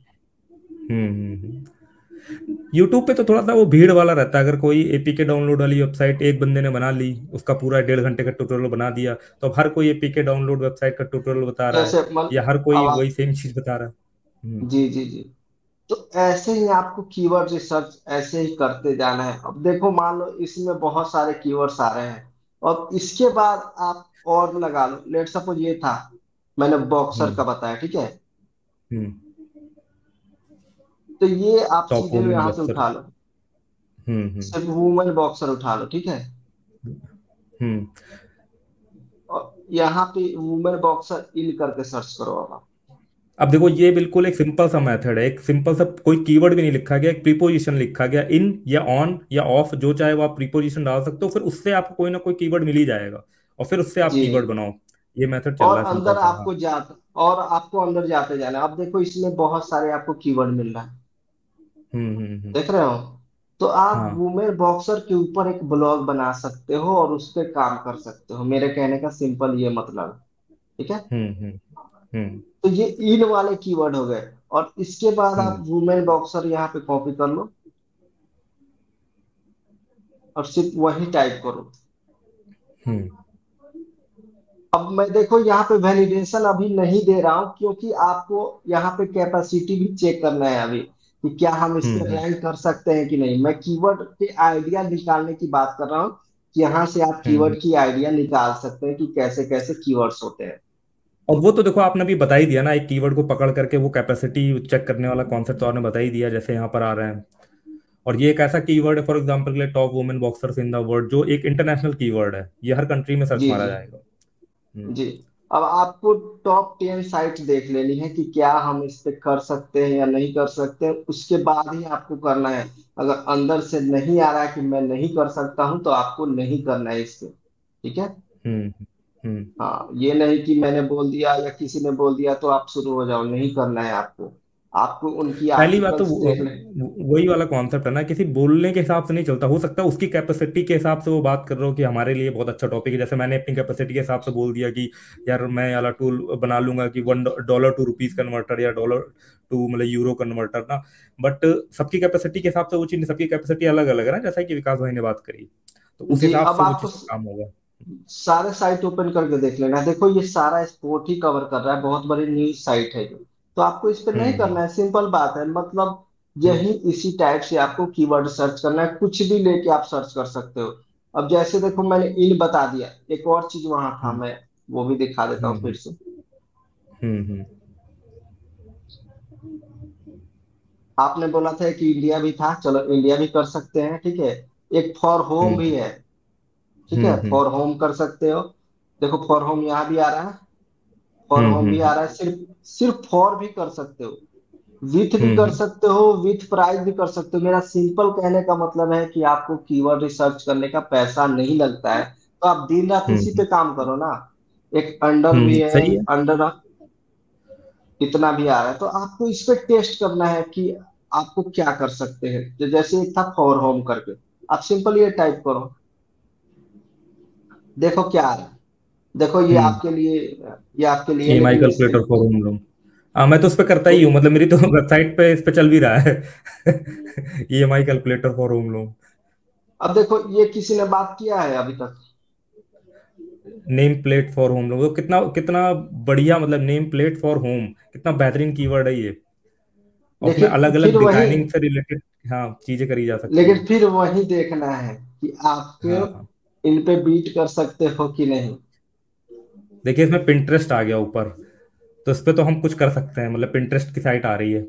यूट्यूब पे तो थोड़ा सा वो भीड़ वाला रहता है, अगर कोई एपीके डाउनलोड वाली वेबसाइट एक बंदे ने बना ली, उसका पूरा 1.5 घंटे का ट्यूटोरियल बना दिया, तो अब हर कोई एपीके डाउनलोड वेबसाइट का ट्यूटोरियल बता रहा है, जैसे या हर अब कोई आप, वही सेम चीज बता रहा है। जी जी जी, तो ऐसे ही आपको कीवर्ड रिसर्च ऐसे ही करते जाना है। अब देखो मान लो इसमें बहुत सारे कीवर्ड्स आ रहे हैं, और इसके बाद आप और लगा लो। लेट सपोज ये था, मैंने बॉक्सर का हम्म। बताया, ठीक है? हम्म। तो ये आप टॉप सीधे वुमेन यहां से बॉक्सर। उठा लो, हम्म। सिर्फ वुमेन बॉक्सर उठा लो, ठीक है? हम्म। और यहाँ पे वुमेन बॉक्सर इन करके सर्च करो अब आप। अब देखो ये बिल्कुल एक सिंपल सा मेथड है, एक सिंपल सा, कोई कीवर्ड भी नहीं लिखा गया, एक प्रीपोजिशन लिखा गया, इन या ऑन या ऑफ, जो चाहे वो आप प्रीपोजिशन डाल सकते हो, फिर उससे आपको कोई ना कोई कीवर्ड मिल ही जाएगा, और फिर उससे आप जी। कीवर्ड बनाओ। ये मेथड चल और रहा है सिंपल अंदर सा, हाँ। आपको जाता और आपको अंदर जाते जाना, अब देखो इसमें बहुत सारे आपको कीवर्ड मिल रहा है, देख रहे हो? तो आप हाँ। वुमेन बॉक्सर के ऊपर एक ब्लॉग बना सकते हो और उस पे काम कर सकते हो, मेरे कहने का सिंपल ये मतलब है, ठीक है? हम्म हम्म हम्म तो ये इन वाले कीवर्ड हो गए, और इसके बाद आप हम्म वुमेन बॉक्सर यहाँ पे कॉपी कर लो और सिर्फ वही टाइप करो। हम्म अब मैं देखो यहाँ पे वैलिडेशन अभी नहीं दे रहा हूँ, क्योंकि आपको यहाँ पे कैपेसिटी भी चेक करना है अभी, कि क्या हम इस पे हम्म रैंक कर सकते हैं कि नहीं। मैं कीवर्ड के आइडिया निकालने की बात कर रहा हूँ, कि यहाँ से आप हम्म। कीवर्ड की आइडिया निकाल सकते हैं कि कैसे कैसे कीवर्ड्स होते हैं। और वो तो देखो आपने भी बता ही दिया ना, एक कीवर्ड को पकड़ करके वो कैपेसिटी चेक करने वाला कॉन्सेप्ट तो आपने बता ही दिया, जैसे यहाँ पर आ रहे हैं। और ये एक ऐसा कीवर्ड है फॉर एग्जांपल के लिए, top women boxers in the world, जो एक इंटरनेशनल कीवर्ड है, ये हर कंट्री में सर्च जी मारा जी जाएगा। हम्म जी। अब आपको टॉप 10 साइट देख लेनी है कि क्या हम इस पे कर सकते हैं या नहीं कर सकते, उसके बाद ही आपको करना है। अगर अंदर से नहीं आ रहा है कि मैं नहीं कर सकता हूं, तो आपको नहीं करना है इसके, ठीक है? हम्म हम्म। हाँ, ये नहीं कि मैंने बोल दिया या किसी ने बोल दिया तो आप शुरू हो जाओ, नहीं करना है आपको। आपको उनकी पहली बात तो आर्टिकल्स देख ले। वही वाला कॉन्सेप्ट है ना, किसी बोलने के हिसाब से नहीं चलता, हो सकता है उसकी कैपेसिटी के हिसाब से वो बात कर रहे हो कि हमारे लिए बहुत अच्छा टॉपिक है, जैसे मैंने अपनी कैपेसिटी के हिसाब से बोल दिया कि यार मैं वाला टूल बना लूंगा कि $1 टू रुपीज कन्वर्टर, या डॉलर टू मतलब यूरो कन्वर्टर ना। बट सबकी कैपेसिटी के हिसाब से वो चीज, सबकी कैपेसिटी अलग अलग है ना, जैसा कि विकास भाई ने बात करी, तो उस जी। हिसाब अब से वो आपको चीज काम होगा। सारे साइट ओपन करके देख लेना है। देखो ये सारा स्पोर्ट ही कवर कर रहा है, बहुत बड़ी न्यूज साइट है ये। तो आपको इस पे नहीं करना हम्म है, सिंपल बात है, मतलब हम्म यही इसी टाइप से आपको कीवर्ड सर्च करना है, कुछ भी लेके आप सर्च कर सकते हो। अब जैसे देखो मैंने इन बता दिया, एक और चीज वहां था, हम्म मैं वो भी दिखा देता हूँ फिर हम्म से। हम्म आपने बोला था कि इंडिया भी था, चलो इंडिया भी कर सकते हैं, ठीक है? एक फॉर होम भी हम्म है, ठीक है? हम्म फॉर होम कर सकते हो। देखो फॉर होम यहाँ भी आ रहा है, फॉर होम भी आ हम्म रहा है, सिर्फ सिर्फ फॉर भी कर सकते हो, विथ भी कर हम्म सकते हो, विथ प्राइस भी कर सकते हो। मेरा सिंपल कहने का मतलब है कि आपको कीवर्ड रिसर्च करने का पैसा नहीं लगता है, तो आप दिन रात इसी हम्म पे काम करो ना। एक अंडर भी है, सही है। अंडर इतना भी आ रहा है, तो आपको इस पे टेस्ट करना है कि आपको क्या कर सकते हैं। तो जैसे एक था फॉर होम करके, आप सिंपल ये टाइप करो, देखो क्या आ रहा है। देखो हम्म ये आपके लिए, EMI लेकिन इसके कैलकुलेटर फॉर होम लोन। हाँ, मैं तो उस पर करता तो ही हूँ, मतलब मेरी तो वेबसाइट पे इस पे चल भी रहा है। EMI calculator for home loan. अब देखो ये किसी ने बात किया है अभी तक? Name plate for home loan, तो कितना कितना बढ़िया, मतलब नेम प्लेट फॉर होम, कितना बेहतरीन कीवर्ड है ये। और उसमें अलग लेकिन अलग फिर वही डिजाइनिंग से रिलेटेड, हाँ, चीजें करी जा सकती लेकिन हैं। फिर वही देखना है कि आप हाँ हाँ। इन पे बीट कर सकते हो कि नहीं। देखिए इसमें पिंटरेस्ट आ गया ऊपर, तो इस पे तो हम कुछ कर सकते हैं, मतलब पिंटरेस्ट की साइट आ रही है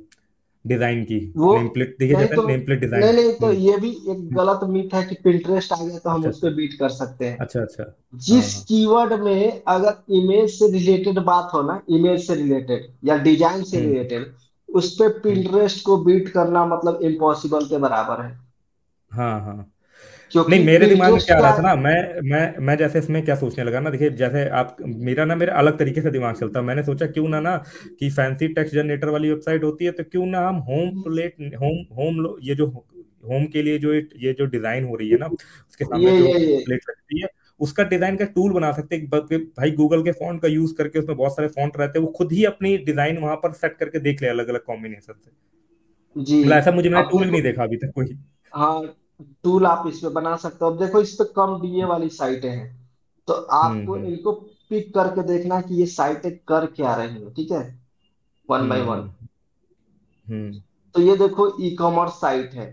डिजाइन की। वो नेम प्लेट देखिए, नहीं जैसे तो नेम प्लेट नहीं डिजाइन। नहीं, तो ये भी एक गलत मिथ है कि पिंटरेस्ट आ गया तो हम अच्छा उस अच्छा पर बीट कर सकते हैं। अच्छा अच्छा। हाँ जिस हाँ। कीवर्ड में अगर इमेज से रिलेटेड बात हो ना, इमेज से रिलेटेड या डिजाइन से हम्म रिलेटेड, उस पे हम्म। पिंटरेस्ट को बीट करना मतलब इम्पॉसिबल के बराबर है। हाँ हाँ। नहीं, क्योंकि मेरे दिमाग में पिंटरेस्ट क्या आ क्या रहा था है? ना, मैं जैसे इसमें क्या सोचने लगा ना, देखिए जैसे आप, मेरे अलग तरीके से दिमाग चलता है, मैंने सोचा क्यों ना ना कि फैंसी टेक्स्ट जनरेटर वाली वेबसाइट होती है, तो क्यों ना हम होम प्लेट, होम होम ये जो होम के लिए जो ये जो डिजाइन हो रही है ना, उसके सामने जो ये प्लेट लगती है, उसका डिजाइन का टूल बना सकते हैं। भाई गूगल के फॉन्ट का यूज करके, उसमें बहुत सारे फॉन्ट रहते हैं, वो खुद ही अपनी डिजाइन वहां पर सेट करके देख ले अलग अलग कॉम्बिनेशन से। जी। मतलब ऐसा मैंने अब टूल भी देखो, नहीं देखा अभी तक कोई। हाँ, टूल आप इस पे बना सकते हो। अब देखो इस पे कम डीए वाली साइटें हैं, तो आपको हम्म इनको पिक करके देखना कि ये साइटें कर क्या रही हैं, ठीक है? One by one. हम्म हम्म तो ये देखो ई कॉमर्स साइट है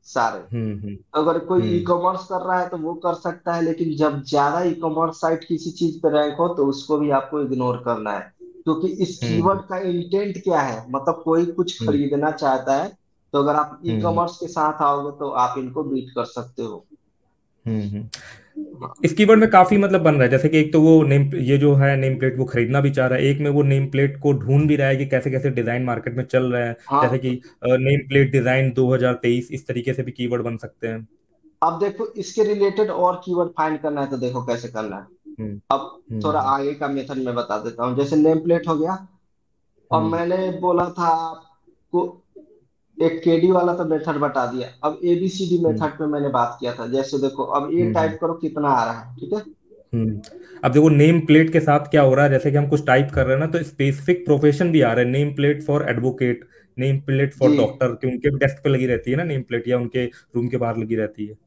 सारे। हम्म अगर कोई ई हम्म कॉमर्स कर रहा है तो वो कर सकता है, लेकिन जब ज्यादा ई कॉमर्स साइट किसी चीज पे रैंक हो तो उसको भी आपको इग्नोर करना है। क्योंकि इस हम्म कीवर्ड का इंटेंट क्या है, मतलब कोई कुछ हम्म खरीदना चाहता है, तो अगर आप ई हम्म कॉमर्स के साथ आओगे तो आप इनको बीट कर सकते हो। हम्म। हाँ इस कीवर्ड में काफी मतलब बन रहा है, जैसे कि एक तो वो नेम, ये जो है नेम प्लेट वो खरीदना भी चाह रहा है, एक में वो नेम प्लेट को ढूंढ भी रहा है कि कैसे कैसे डिजाइन मार्केट में चल रहे हैं। हाँ। जैसे कि नेम प्लेट डिजाइन 2023, इस तरीके से भी कीवर्ड बन सकते हैं। अब देखो इसके रिलेटेड और कीवर्ड फाइंड करना है तो देखो कैसे करना है। हम्म अब थोड़ा हम्म आगे का मेथड मैं बता देता हूँ। जैसे नेम प्लेट हो गया, और हम्म मैंने बोला था आपको एक केडी वाला तो मेथड बता दिया। अब एबीसीडी हम्म मेथड पे मैंने बात किया था। जैसे देखो अब ये हम्म टाइप करो कितना आ रहा है, ठीक है। हम्म। अब देखो नेम प्लेट के साथ क्या हो रहा है, जैसे कि हम कुछ टाइप कर रहे हैं ना, तो स्पेसिफिक प्रोफेशन भी आ रहा है। Name plate for advocate, name plate जी फॉर डॉक्टर, कि उनके डेस्क पे लगी रहती है ना नेम प्लेट, या उनके रूम के बाहर लगी रहती है।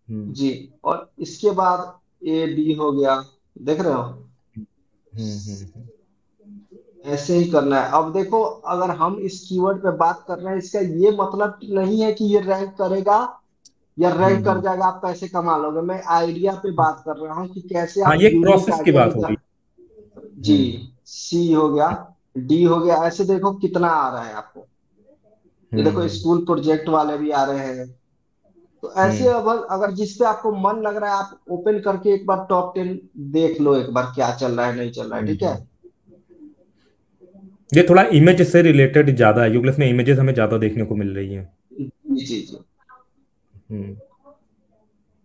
जी। और इसके बाद ए बी हो गया, देख रहे हो। हम्म। ऐसे ही करना है। अब देखो अगर हम इस कीवर्ड पे बात कर रहे हैं, इसका ये मतलब नहीं है कि ये रैंक करेगा या रैंक कर हम्म। जाएगा, आप पैसे कमा लोगे। मैं आइडिया पे बात कर रहा हूँ कि कैसे हाँ, आप ये एक यूनिक प्रोसेस की आइडिया बात हो निकाल। रही है। जी। सी हो गया, डी हो गया, ऐसे देखो कितना आ रहा है आपको। ये देखो हम्म स्कूल प्रोजेक्ट वाले भी आ रहे हैं। तो ऐसे हम्म अगर अगर जिस पे आपको मन लग रहा है, आप ओपन करके एक बार टॉप 10 देख लो, एक बार क्या चल रहा है नहीं चल रहा है, ठीक है। हम्म। ये थोड़ा इमेज से रिलेटेड ज्यादा है, क्योंकि इसमें इमेजेस हमें ज्यादा देखने को मिल रही हैं। जी जी जी। हम्म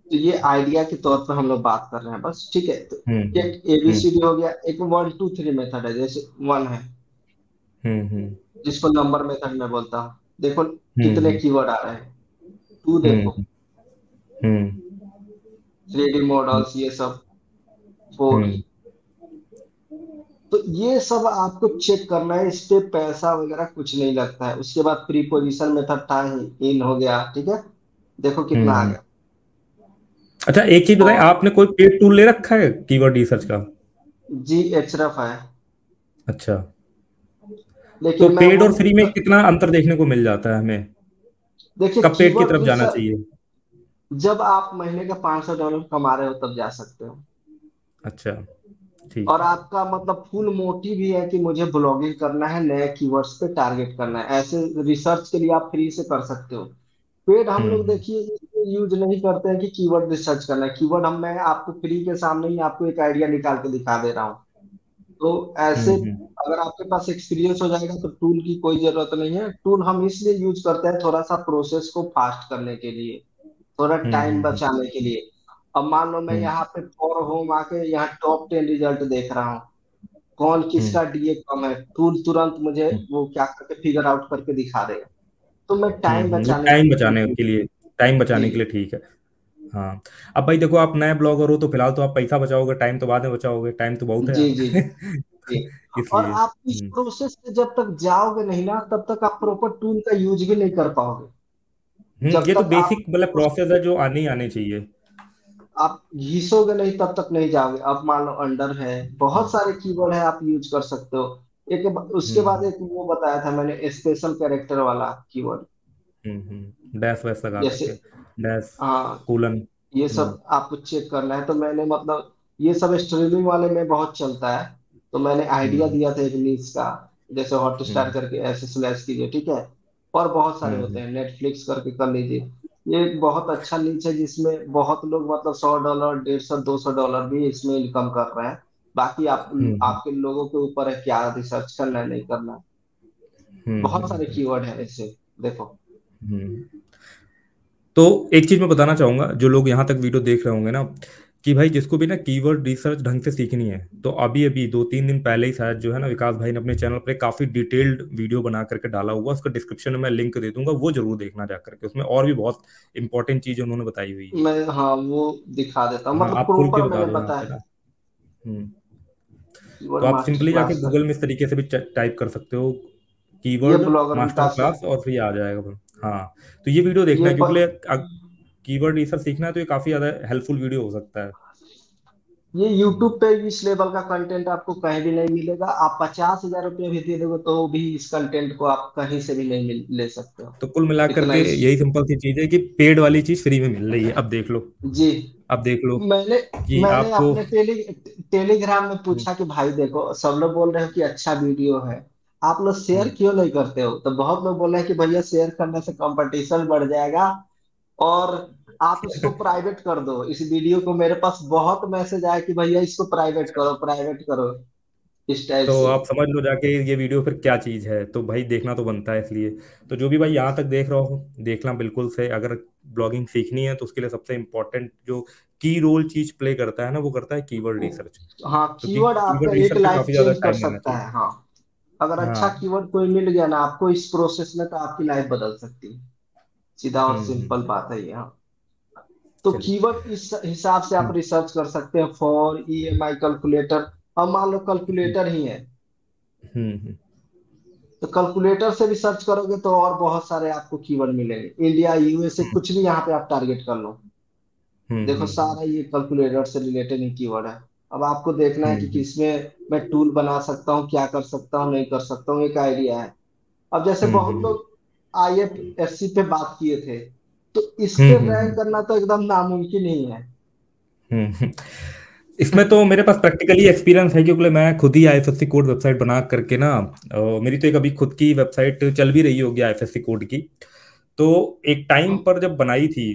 तो ये आइडिया के तौर पर हम लोग बात कर रहे हैं बस, ठीक है। तो हम्म एक हम्म एबीसीडी हो गया, एक 1 2 3 मेथड है। जैसे वन है हम्म जिसको नंबर मेथड में बोलता हूँ। देखो कितने हम्म कीवर्ड आ रहे हैं। टू देखो, हम्म हम्म 3D हम्म मॉडल्स ये सब। फोर। हम्म तो ये सब आपको चेक करना है। इस पे पैसा वगैरह कुछ नहीं लगता है। उसके बाद प्रीपोजिशन मेथड था, इन हो गया, ठीक है। देखो कितना आ हम्म। गया। अच्छा, एक चीज बताएं, और आपने कोई पेड टूल ले रखा है कीवर्ड रिसर्च का? जी एचरफ है, अच्छा, तो लेकिन मैं पेड वो और फ्री में कितना अंतर देखने को मिल जाता है हमें? देखिए कब पेड की कीवर्ड तरफ जाना रिसर्च चाहिए? जब आप महीने का $500 कमा रहे हो तब जा सकते हो। अच्छा, ठीक और है। आपका मतलब फुल मोटिव ही है कि मुझे ब्लॉगिंग करना है, नए कीवर्ड्स पे टारगेट करना है, ऐसे रिसर्च के लिए आप फ्री से कर सकते हो। पेड हम लोग हम्म देखिए इसलिए यूज नहीं करते हैं कि कीवर्ड रिसर्च करना है। कीवर्ड हम मैं आपको फ्री के सामने ही आपको एक आइडिया निकाल के दिखा दे रहा हूँ। तो ऐसे हम्म अगर आपके पास एक्सपीरियंस हो जाएगा तो टूल की कोई जरूरत नहीं है। टूल हम इसलिए यूज करते हैं थोड़ा सा प्रोसेस को फास्ट करने के लिए, थोड़ा टाइम हम्म बचाने के लिए। अब मान लो मैं हम्म यहाँ पे फॉर होम आके यहाँ टॉप 10 रिजल्ट देख रहा हूँ, कौन हम्म किसका डीए कम है, टूल तुरंत मुझे हम्म वो क्या करके फिगर आउट करके दिखा देगा। तो मैं टाइम वो बचाने के टाइम लिए टूल बचाने यूज। के लिए, टाइम जी बचाने के लिए ठीक है। हाँ, अब भाई देखो, आप नए ब्लॉगर हो तो फिलहाल तो आप पैसा बचाओगे, टाइम तो बाद में बचाओगे, टाइम तो बहुत है जी यार। जी जी। और इसलिए आप इस प्रोसेस से जब तक जाओगे नहीं ना, तब तक आप प्रॉपर टूल का यूज भी नहीं कर पाओगे। जब ये तो तक आप बेसिक मतलब प्रोसेस है जो आने ही आने चाहिए। आप घिसोगे नहीं तब तक नहीं जाओगे। अब मान लो अंडर है, बहुत हम्म सारे कीवर्ड है आप यूज कर सकते हो। उसके बाद हम्म एक वो बताया था मैंने, स्पेशल कैरेक्टर वाला कीवर्ड। डैश वैश लगा जैसे करके, डैश, हाँ, कोलन। ये सब आपको चेक करना है। तो मैंने मतलब ये सब स्ट्रीमिंग वाले में बहुत चलता है। तो मैंने आइडिया हम्म दिया था एक नीच का, जैसे हॉटस्टार हम्म करके ऐसे स्लैश कीजिए, ठीक है। और बहुत सारे होते हम्म हैं, नेटफ्लिक्स करके कर लीजिए। ये एक बहुत अच्छा नीच है जिसमें बहुत लोग मतलब $100, 150, $200 भी इसमें इनकम कर रहे हैं। बाकी आप हम्म आपके लोगों के ऊपर है क्या रिसर्च करना है नहीं करना है। बहुत सारे हम्म कीवर्ड है ऐसे, देखो। हम्म। तो एक चीज मैं बताना चाहूंगा, जो लोग यहाँ तक वीडियो देख रहे होंगे ना, कि भाई जिसको भी ना कीवर्ड रिसर्च ढंग से सीखनी है, तो अभी अभी 2-3 दिन पहले ही शायद जो है ना, विकास भाई ने अपने चैनल पर काफी डिटेल्ड वीडियो बना करके डाला हुआ, उसका डिस्क्रिप्शन में मैं लिंक दे दूंगा, वो जरूर देखना जा करके, उसमें और भी बहुत इंपॉर्टेंट चीजें उन्होंने बताई हुई है। मैं हाँ वो दिखा देता हूँ, हाँ, मतलब आप खुल के प्रॉपर बता मैंने दो वहाँ पे बताया। ना। हम्म। तो कीवर्ड आप मास्टर सिंपली जाके क्लास गूगल करके, में इस तरीके से भी टाइप कर सकते हो, ये कीवर्ड ब्लॉगर मास्टर विकास है। क्लास, और फिर ये आ जाएगा फिर। हाँ, तो ये वीडियो देखना ये है, प, क्योंकि कीवर्ड रिसर्च सीखना है तो ये काफी ज्यादा हेल्पफुल वीडियो हो सकता है। ये YouTube पे इस लेवल का कंटेंट आपको कहीं भी नहीं मिलेगा। आप $50,000 भी दे दोगे तो भी इस कंटेंट को आप कहीं से भी नहीं ले सकते हो। तो कुल मिलाकर इतना के इस यही सिंपल सी चीज है कि पेड वाली चीज फ्री में मिल रही है, अब देख लो। जी। अब देख लो मैंने कि मैंने आपको। अपने टेलीग्राम में पूछा कि भाई देखो सब लोग बोल रहे हो कि अच्छा वीडियो है, आप लोग शेयर हम्म क्यों नहीं करते हो। तो बहुत लोग बोल रहे हैं कि भैया शेयर करने से कंपटीशन बढ़ जाएगा और आप इसको प्राइवेट कर दो, इस वीडियो को, मेरे पास बहुत मैसेज आया कि भैया इसको प्राइवेट करो, प्राइवेट करो, इस टाइप तो से। आप समझ लो जाके ये वीडियो फिर क्या चीज़ है, तो भाई देखना तो बनता है इसलिए। तो जो भी भाई यहाँ तक देख रहा हो, देखना बिल्कुल से, अगर ब्लॉगिंग सीखनी है तो उसके लिए सबसे इम्पोर्टेंट जो की रोल चीज प्ले करता है ना, वो करता है कीवर्ड रिसर्च। हाँ, क्योंकि कीवर्ड आपका कीवर्ड एक रिसर्च में लाइफ काफी ज्यादा चेंज कर टाइम देना सकता चाहिए। है। हाँ, अगर अच्छा हाँ। कीवर्ड कोई मिल गया ना आपको इस प्रोसेस में, तो आपकी लाइफ बदल सकती है। सीधा और हम्म। सिंपल बात है ये। हाँ, तो चलिए। कीवर्ड इस हिसाब से आप हम्म रिसर्च कर सकते हैं। फॉर ईएमआई कैलकुलेटर, अब मान लो कैलकुलेटर ही है, हम्म। तो कैलकुलेटर से रिसर्च करोगे तो और बहुत सारे आपको कीवर्ड मिलेंगे। इंडिया, यूएसए, कुछ भी यहाँ पे आप टारगेट कर लो, देखो हम्म। सारा ये कैलकुलेटर से रिलेटेड ही कीवर्ड है। अब आपको देखना है कि हम्म। किसमें मैं टूल बना सकता हूँ, क्या कर सकता हूँ, नहीं कर सकता हूँ, एक आइडिया है। अब जैसे बहुत हम्म। लोग आईएफएससी पे बात किए थे, तो इस पे रैंक हम्म। करना तो एकदम नामुमकिन ही है। हम्म। इसमें तो मेरे पास प्रैक्टिकली एक्सपीरियंस है, क्योंकि मैं खुद ही आईएफएससी कोड वेबसाइट बना करके ना, मेरी तो एक अभी खुद की वेबसाइट चल भी रही होगी आईएफएससी कोड की। तो एक टाइम पर जब बनाई थी,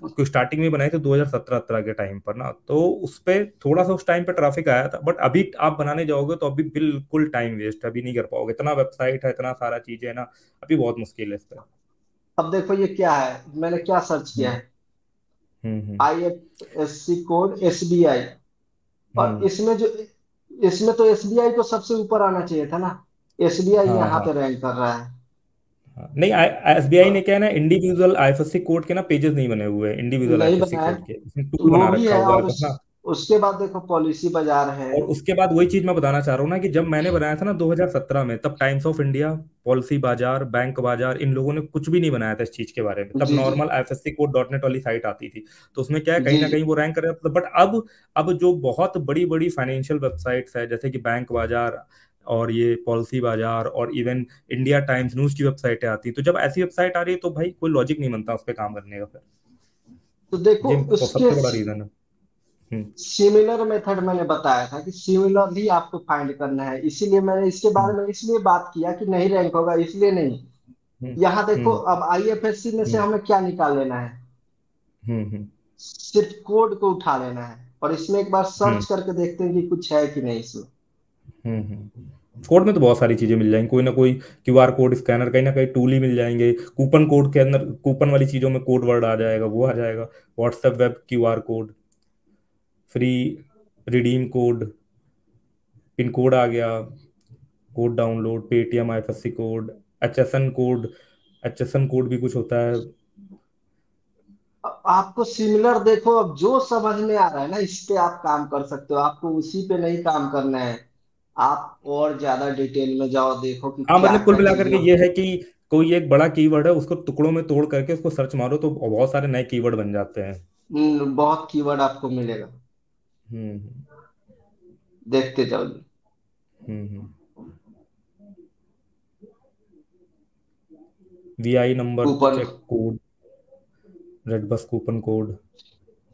कोई स्टार्टिंग में बनाई थी 2017 के टाइम पर ना, तो उस पे थोड़ा सा उस टाइम पे ट्रैफिक आया था। बट अभी आप बनाने जाओगे तो अभी बिल्कुल टाइम वेस्ट, अभी नहीं कर पाओगे, इतना वेबसाइट है, इतना सारा चीजें है ना, अभी बहुत मुश्किल है इस पे। अब देखो ये क्या है, मैंने क्या सर्च किया हम्म है, हम्म। आईएफएससी कोड एसबीआई, और हम्म। इसमें तो एसबीआई को सबसे ऊपर आना चाहिए था ना, एसबीआई हाँ यहाँ हाँ पे रैंक कर रहा है। हाँ। नहीं, एसबीआई ने क्या है ना, इंडिविजुअल आईएफएससी कोड के ना पेजेस नहीं बने हुए हैं, इंडिविजुअल नहीं आईएफएससी बनाया, कोड के, इसमें तो टूल वो बना भी रखा है। हुआ है और बस ना। उसके बाद देखो पॉलिसी बाजार है। और उसके बाद वही चीज मैं बताना चाह रहा हूँ ना, कि जब मैंने बनाया था ना 2017 में, तब टाइम्स ऑफ इंडिया, पॉलिसी बाजार, बैंक बाजार, इन लोगों ने कुछ भी नहीं बनाया था इस चीज के बारे में। तब जी जी normal IFSC code dot net वाली साइट आती थी। तो उसमें क्या है, कहीं जी ना जी कहीं वो रैंक कर रहा था। बट अब जो बहुत बड़ी बड़ी फाइनेंशियल वेबसाइट्स है, जैसे कि बैंक बाजार और ये पॉलिसी बाजार और इवन इंडिया टाइम्स न्यूज की वेबसाइटें आती, तो जब ऐसी वेबसाइट आ रही है तो भाई कोई लॉजिक नहीं बनता उस पर काम करने का फिर। तो देखो ये उसके सबसे बड़ा रीजन है। हम्म सिमिलर मेथड मैंने बताया था कि सिमिलर ही आपको फाइंड करना है, इसीलिए मैंने इसके बारे हम्म में इसलिए बात किया कि नहीं रैंक होगा इसलिए नहीं। हम्म यहाँ देखो, हम्म अब आईएफएससी में से हम्म हमें क्या निकाल लेना है, हम्म सिर्फ कोड को उठा लेना है, और इसमें एक बार हम्म सर्च करके देखते हैं कि कुछ है कि नहीं इसमें। कोड में तो बहुत सारी चीजें मिल जाएंगी, कोई ना कोई क्यूआर कोड स्कैनर, कहीं ना कहीं टूल ही मिल जाएंगे। कूपन कोड के अंदर, कूपन वाली चीजों में कोड वर्ड आ जाएगा, वो आ जाएगा। WhatsApp web QR code, free redeem code, pin code आ गया, code download, Paytm IFSC code, HSN code, HSN code भी कुछ होता है। अब आपको सिमिलर देखो, अब जो समझ में आ रहा है ना इस पे आप काम कर सकते हो, आपको उसी पे नहीं काम करना है। आप और ज्यादा डिटेल में जाओ, देखो कि हाँ, क्या मतलब कुल क्या मिलाकर चीजें के ये होती है कि कोई एक बड़ा कीवर्ड है, उसको टुकड़ों में तोड़ करके उसको सर्च मारो तो बहुत सारे नए कीवर्ड बन जाते हैं। बहुत कीवर्ड आपको मिलेगा, हम्म देखते जाओ। हम्म। VI number coupon, check code, redBus coupon code.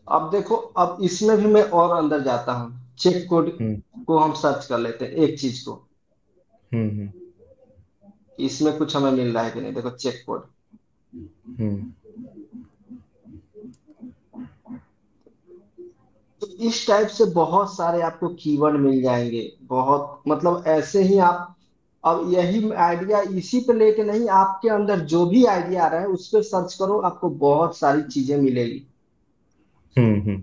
अब देखो, अब इसमें भी मैं और अंदर जाता हूँ, चेक कोड हम्म को हम सर्च कर लेते हैं एक चीज को, हम्म इसमें कुछ हमें मिल रहा है कि नहीं। देखो चेक कोड, हम्म तो इस टाइप से बहुत सारे आपको कीवर्ड मिल जाएंगे, बहुत मतलब ऐसे ही आप, अब यही आइडिया इसी पे लेके नहीं, आपके अंदर जो भी आइडिया आ रहा है उस पे सर्च करो, आपको बहुत सारी चीजें मिलेगी। हम्म।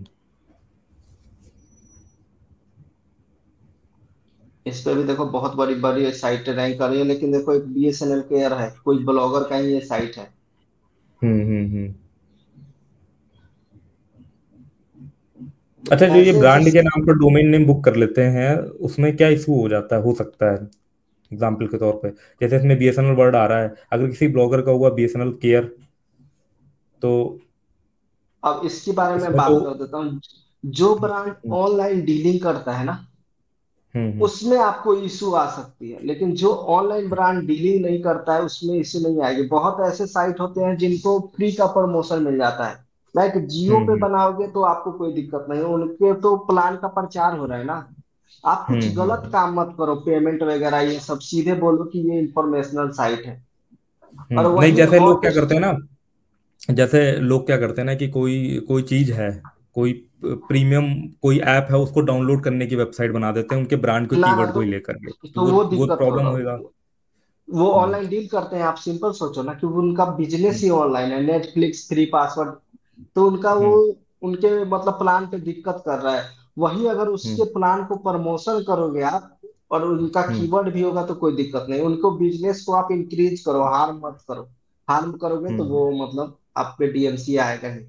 इस पे भी देखो बहुत बड़ी बड़ी साइट रैंक कर रही है, लेकिन देखो एक बीएसएनएल केयर है, कोई ब्लॉगर का ही ये साइट है। हम्म। अच्छा, जो ये ऐसे ऐसे, ब्रांड के नाम पर डोमेन नेम बुक कर लेते हैं, उसमें क्या इशू हो जाता है, हो सकता है? एग्जाम्पल के तौर पे, जैसे इसमें बीएसएनएल वर्ड आ रहा है, अगर किसी ब्लॉगर का हुआ बीएसएनएल केयर, तो अब इसके बारे में इसमें तो बात कर देता हूँ। जो ब्रांड हम्म ऑनलाइन डीलिंग करता है ना, हम्म उसमें आपको इशू आ सकती है, लेकिन जो ऑनलाइन ब्रांड डीलिंग नहीं करता है उसमें इशू नहीं आएगी। बहुत ऐसे साइट होते हैं जिनको फ्री का प्रमोशन मिल जाता है, लाइक जियो पे हम्म बनाओगे तो आपको कोई दिक्कत नहीं है, उनके तो प्लान का प्रचार हो रहा है ना। आप कुछ गलत हम्म काम मत करो, पेमेंट वगैरह ये सब, सीधे बोलो कि ये इंफॉर्मेशनल साइट है। और नहीं, वही जैसे लोग हॉट, क्या करते हैं ना, जैसे लोग क्या करते हैं ना कि कोई कोई चीज है, कोई प्रीमियम कोई ऐप है, उसको डाउनलोड करने की वेबसाइट बना देते हैं उनके ब्रांड के ना कीवर्ड को तो ही लेकर के, तो तो वो वो वो दिक्कत प्रॉब्लम होगा। होएगा। वो हम्म। ऑनलाइन डील करते हैं, आप सिंपल सोचो ना कि वो उनका बिजनेस हम्म। ही ऑनलाइन है, नेटफ्लिक्स फ्री पासवर्ड। तो उनका वो हम्म। उनके मतलब प्लान पे दिक्कत कर रहा है। वही अगर उसके हम्म। प्लान को प्रमोशन करोगे आप और उनका हम्म। कीवर्ड भी होगा तो कोई दिक्कत नहीं, उनको बिजनेस को आप इंक्रीज करो, हार्म मत करो। हार्म करोगे तो हम्म। वो मतलब आप पे डीएमसी आएगा ही।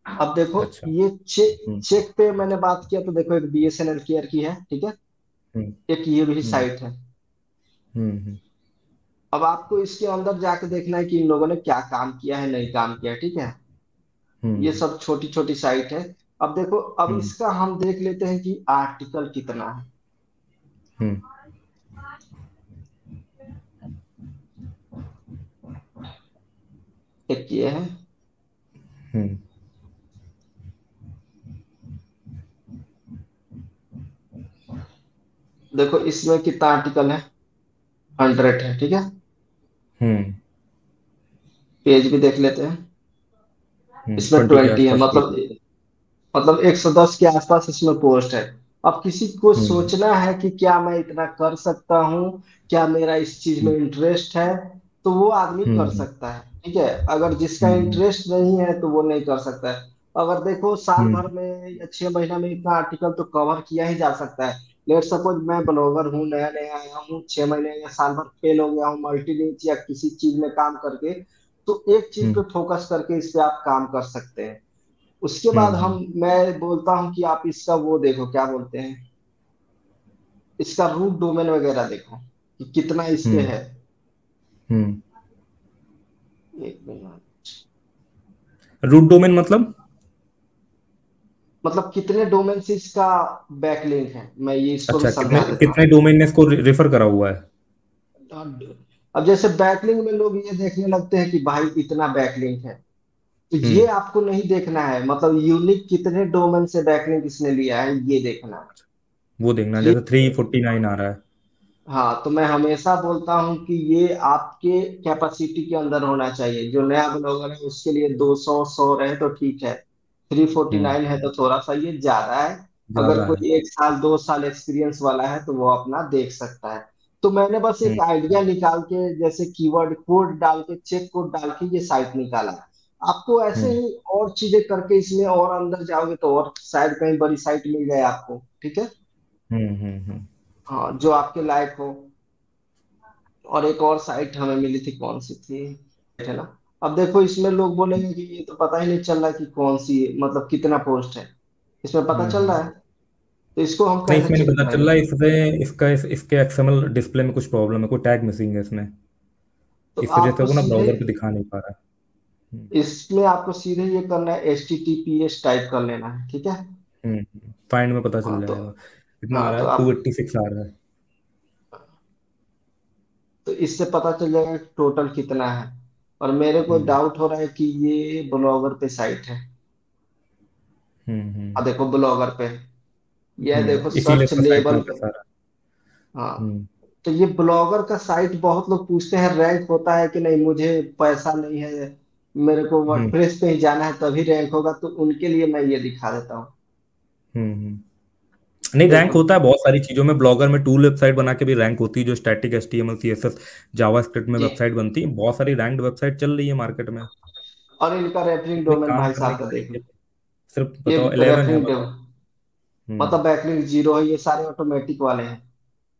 अब देखो अच्छा। ये चेक हम्म। चेक पे मैंने बात किया तो देखो एक बीएसएनएल केयर की है, ठीक है। हम्म। एक ये भी हम्म। साइट है। हम्म। अब आपको इसके अंदर जाके देखना है कि इन लोगों ने क्या काम किया है, नहीं काम किया है, ठीक है। ये हम्म। सब छोटी छोटी साइट है। अब देखो, अब हम्म। इसका हम देख लेते हैं कि आर्टिकल कितना है। हम्म। एक ये है। हम्म। देखो इसमें कितना आर्टिकल है, 100 है, ठीक है। हम्म। पेज भी देख लेते हैं। इसमें 20 के 20 है, आसपास पेज मतलब है। 110 के आसपास इसमें पोस्ट है। अब किसी को हम्म। सोचना है कि क्या मैं इतना कर सकता हूँ, क्या मेरा इस चीज में हम्म। इंटरेस्ट है, तो वो आदमी कर हम्म। सकता है, ठीक है। अगर जिसका हम्म। इंटरेस्ट नहीं है तो वो नहीं कर सकता है। अगर देखो साल हम्म। भर में या 6 महीना में इतना आर्टिकल तो कवर किया ही जा सकता है। लेट सपोज मैं ब्लॉगर हूँ, नया नया आया हूँ, 6 महीने या साल भर फेल हो गया हूँ मल्टी नीच या किसी चीज में काम करके, तो एक चीज पे हम्म। फोकस करके इस पे आप काम कर सकते हैं। उसके बाद हम्म। मैं बोलता हूँ कि आप इसका वो देखो, क्या बोलते हैं, इसका रूट डोमेन वगैरह देखो कि कितना इस पे हम्म। है। हम्म। एक मिनट। रूट डोमेन मतलब? मतलब कितने डोमेन से इसका बैकलिंक है, मैं ये इसको भी अच्छा, कितने समझा देता कितने डोमेन ने इसको रेफर करा हुआ है? हूँ। अब जैसे बैकलिंक में लोग ये देखने लगते हैं कि भाई इतना बैकलिंक है, तो ये हम्म। आपको नहीं देखना है, मतलब यूनिक कितने डोमेन से बैकलिंक इसने लिया है ये देखना है। वो देखना, ये जैसे 349 आ रहा है। हाँ, तो मैं हमेशा बोलता हूँ कि ये आपके कैपेसिटी के अंदर होना चाहिए। जो नया ब्लॉगर है उसके लिए 200 100 रहे तो ठीक है, थ्री फोर्टी हम्म। नाइन है तो थोड़ा सा ये ज्यादा है। अगर ज्यादा है। कोई 1 साल 2 साल एक्सपीरियंस वाला है तो वो अपना देख सकता है। तो मैंने बस एक हम्म। आइडिया निकाल के जैसे कीवर्ड कोड डाल के, चेक कोड डाल के ये साइट निकाला। आपको ऐसे हम्म। ही और चीजें करके इसमें और अंदर जाओगे तो और शायद कहीं बड़ी साइट मिल जाए आपको, ठीक है। हम्म। हम्म। हाँ, जो आपके लायक हो। और एक और साइट हमें मिली थी, कौन सी थी, है ना। अब देखो इसमें लोग बोलेंगे कि ये तो पता ही नहीं चल रहा कि कौन सी, मतलब कितना पोस्ट है। इसमें पता चल रहा है, तो इसको हम नहीं, कैसे इसमें नहीं चेक पता चल करेंगे। रहा है। इसके एक्सएमएल डिस्प्ले में कुछ प्रॉब्लम है, कोई टैग मिसिंग है इसमें। तो इस वजह से आपको वो ना सीधे ब्राउजर पे दिखा नहीं पा रहा है। इसमें आपको सीधे ये करना है, HTTPS टाइप कर लेना है, ठीक है। फाइंड में पता चल हाँ तो जाएगा। कितना आ हाँ रहा तो है? आप 286 आ रहा है। तो इससे पता चल जाएगा कि टोटल कितना है। और मेरे को हम्म। डाउट हो रहा है कि ये ब्लॉगर पे साइट है। हम्म। देखो ब्लॉगर पे है। ये देखो इसीलिए सर्च उसका साइट में लेबल। पैसा आ रहा है। हाँ, तो ये ब्लॉगर का साइट बहुत लोग पूछते हैं रैंक होता है कि नहीं, मुझे पैसा नहीं है, मेरे को हम्म। वर्डप्रेस पे ही जाना है तभी रैंक होगा, तो उनके लिए मैं ये दिखा देता हूँ। नहीं, रैंक देखो, होता है बहुत सारी चीजों में। ब्लॉगर में टूल वेबसाइट बना के भी रैंक होती है, जो स्टैटिक HTML CSS जावास्क्रिप्ट में जी, वेबसाइट बनती है। बहुत सारी रैंक्ड वेबसाइट चल रही है मार्केट में। और इनका रेफरिंग में डोमेन काम भाई करने साहब के का देख लो। तरीके सिर्फ ये बताओ 11 है रेफरिंग बताओ। डोमेन हम्म। मतलब बैकलिंक 0 है, ये सारे ऑटोमेटिक वाले हैं।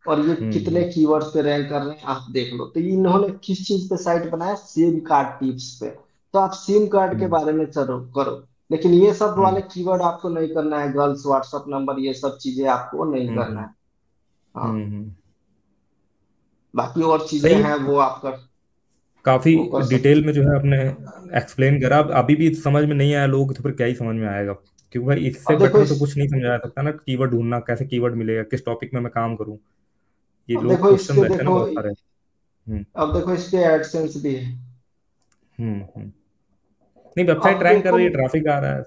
और ये कितने हम्म। कीवर्ड्स पे रैंक कर रहे हैं आप देख लो। तो इन्होंने किस चीज पे साइट बनाया, सिम कार्ड टिप्स पे। तो आप सिम कार्ड के हम्म। बारे में चलो करो, लेकिन ये सब हम्म। वाले कीवर्ड आपको नहीं करना है, गर्ल्स व्हाट्सएप नंबर ये सब चीजें आपको नहीं हम्म। करना है। हाँ, हम्म। बाकी और चीजें सही हैं है। वो आप कर काफी वो कर सकते। डिटेल में जो है आपने एक्सप्लेन करा। अब अभी भी समझ में नहीं आया लोगों को, तो फिर क्या ही समझ में आएगा? क्योंकि भाई इससे अब देखो बेटर इस तो कुछ नहीं समझा जा सकता ना। कीवर्ड ढूंढना, कैसे कीवर्ड मिलेगा, किस टॉपिक में मैं काम करूं, ये अब लोग देखो इस क्वेश्चन पे रहते हैं ना देखो बहुत सारे। हम्म। अब देखो इस पे एडसेंस भी है। हम्म। नहीं, वेबसाइट अब रैंक कर देखो, रही है, ट्रैफिक आ रहा है,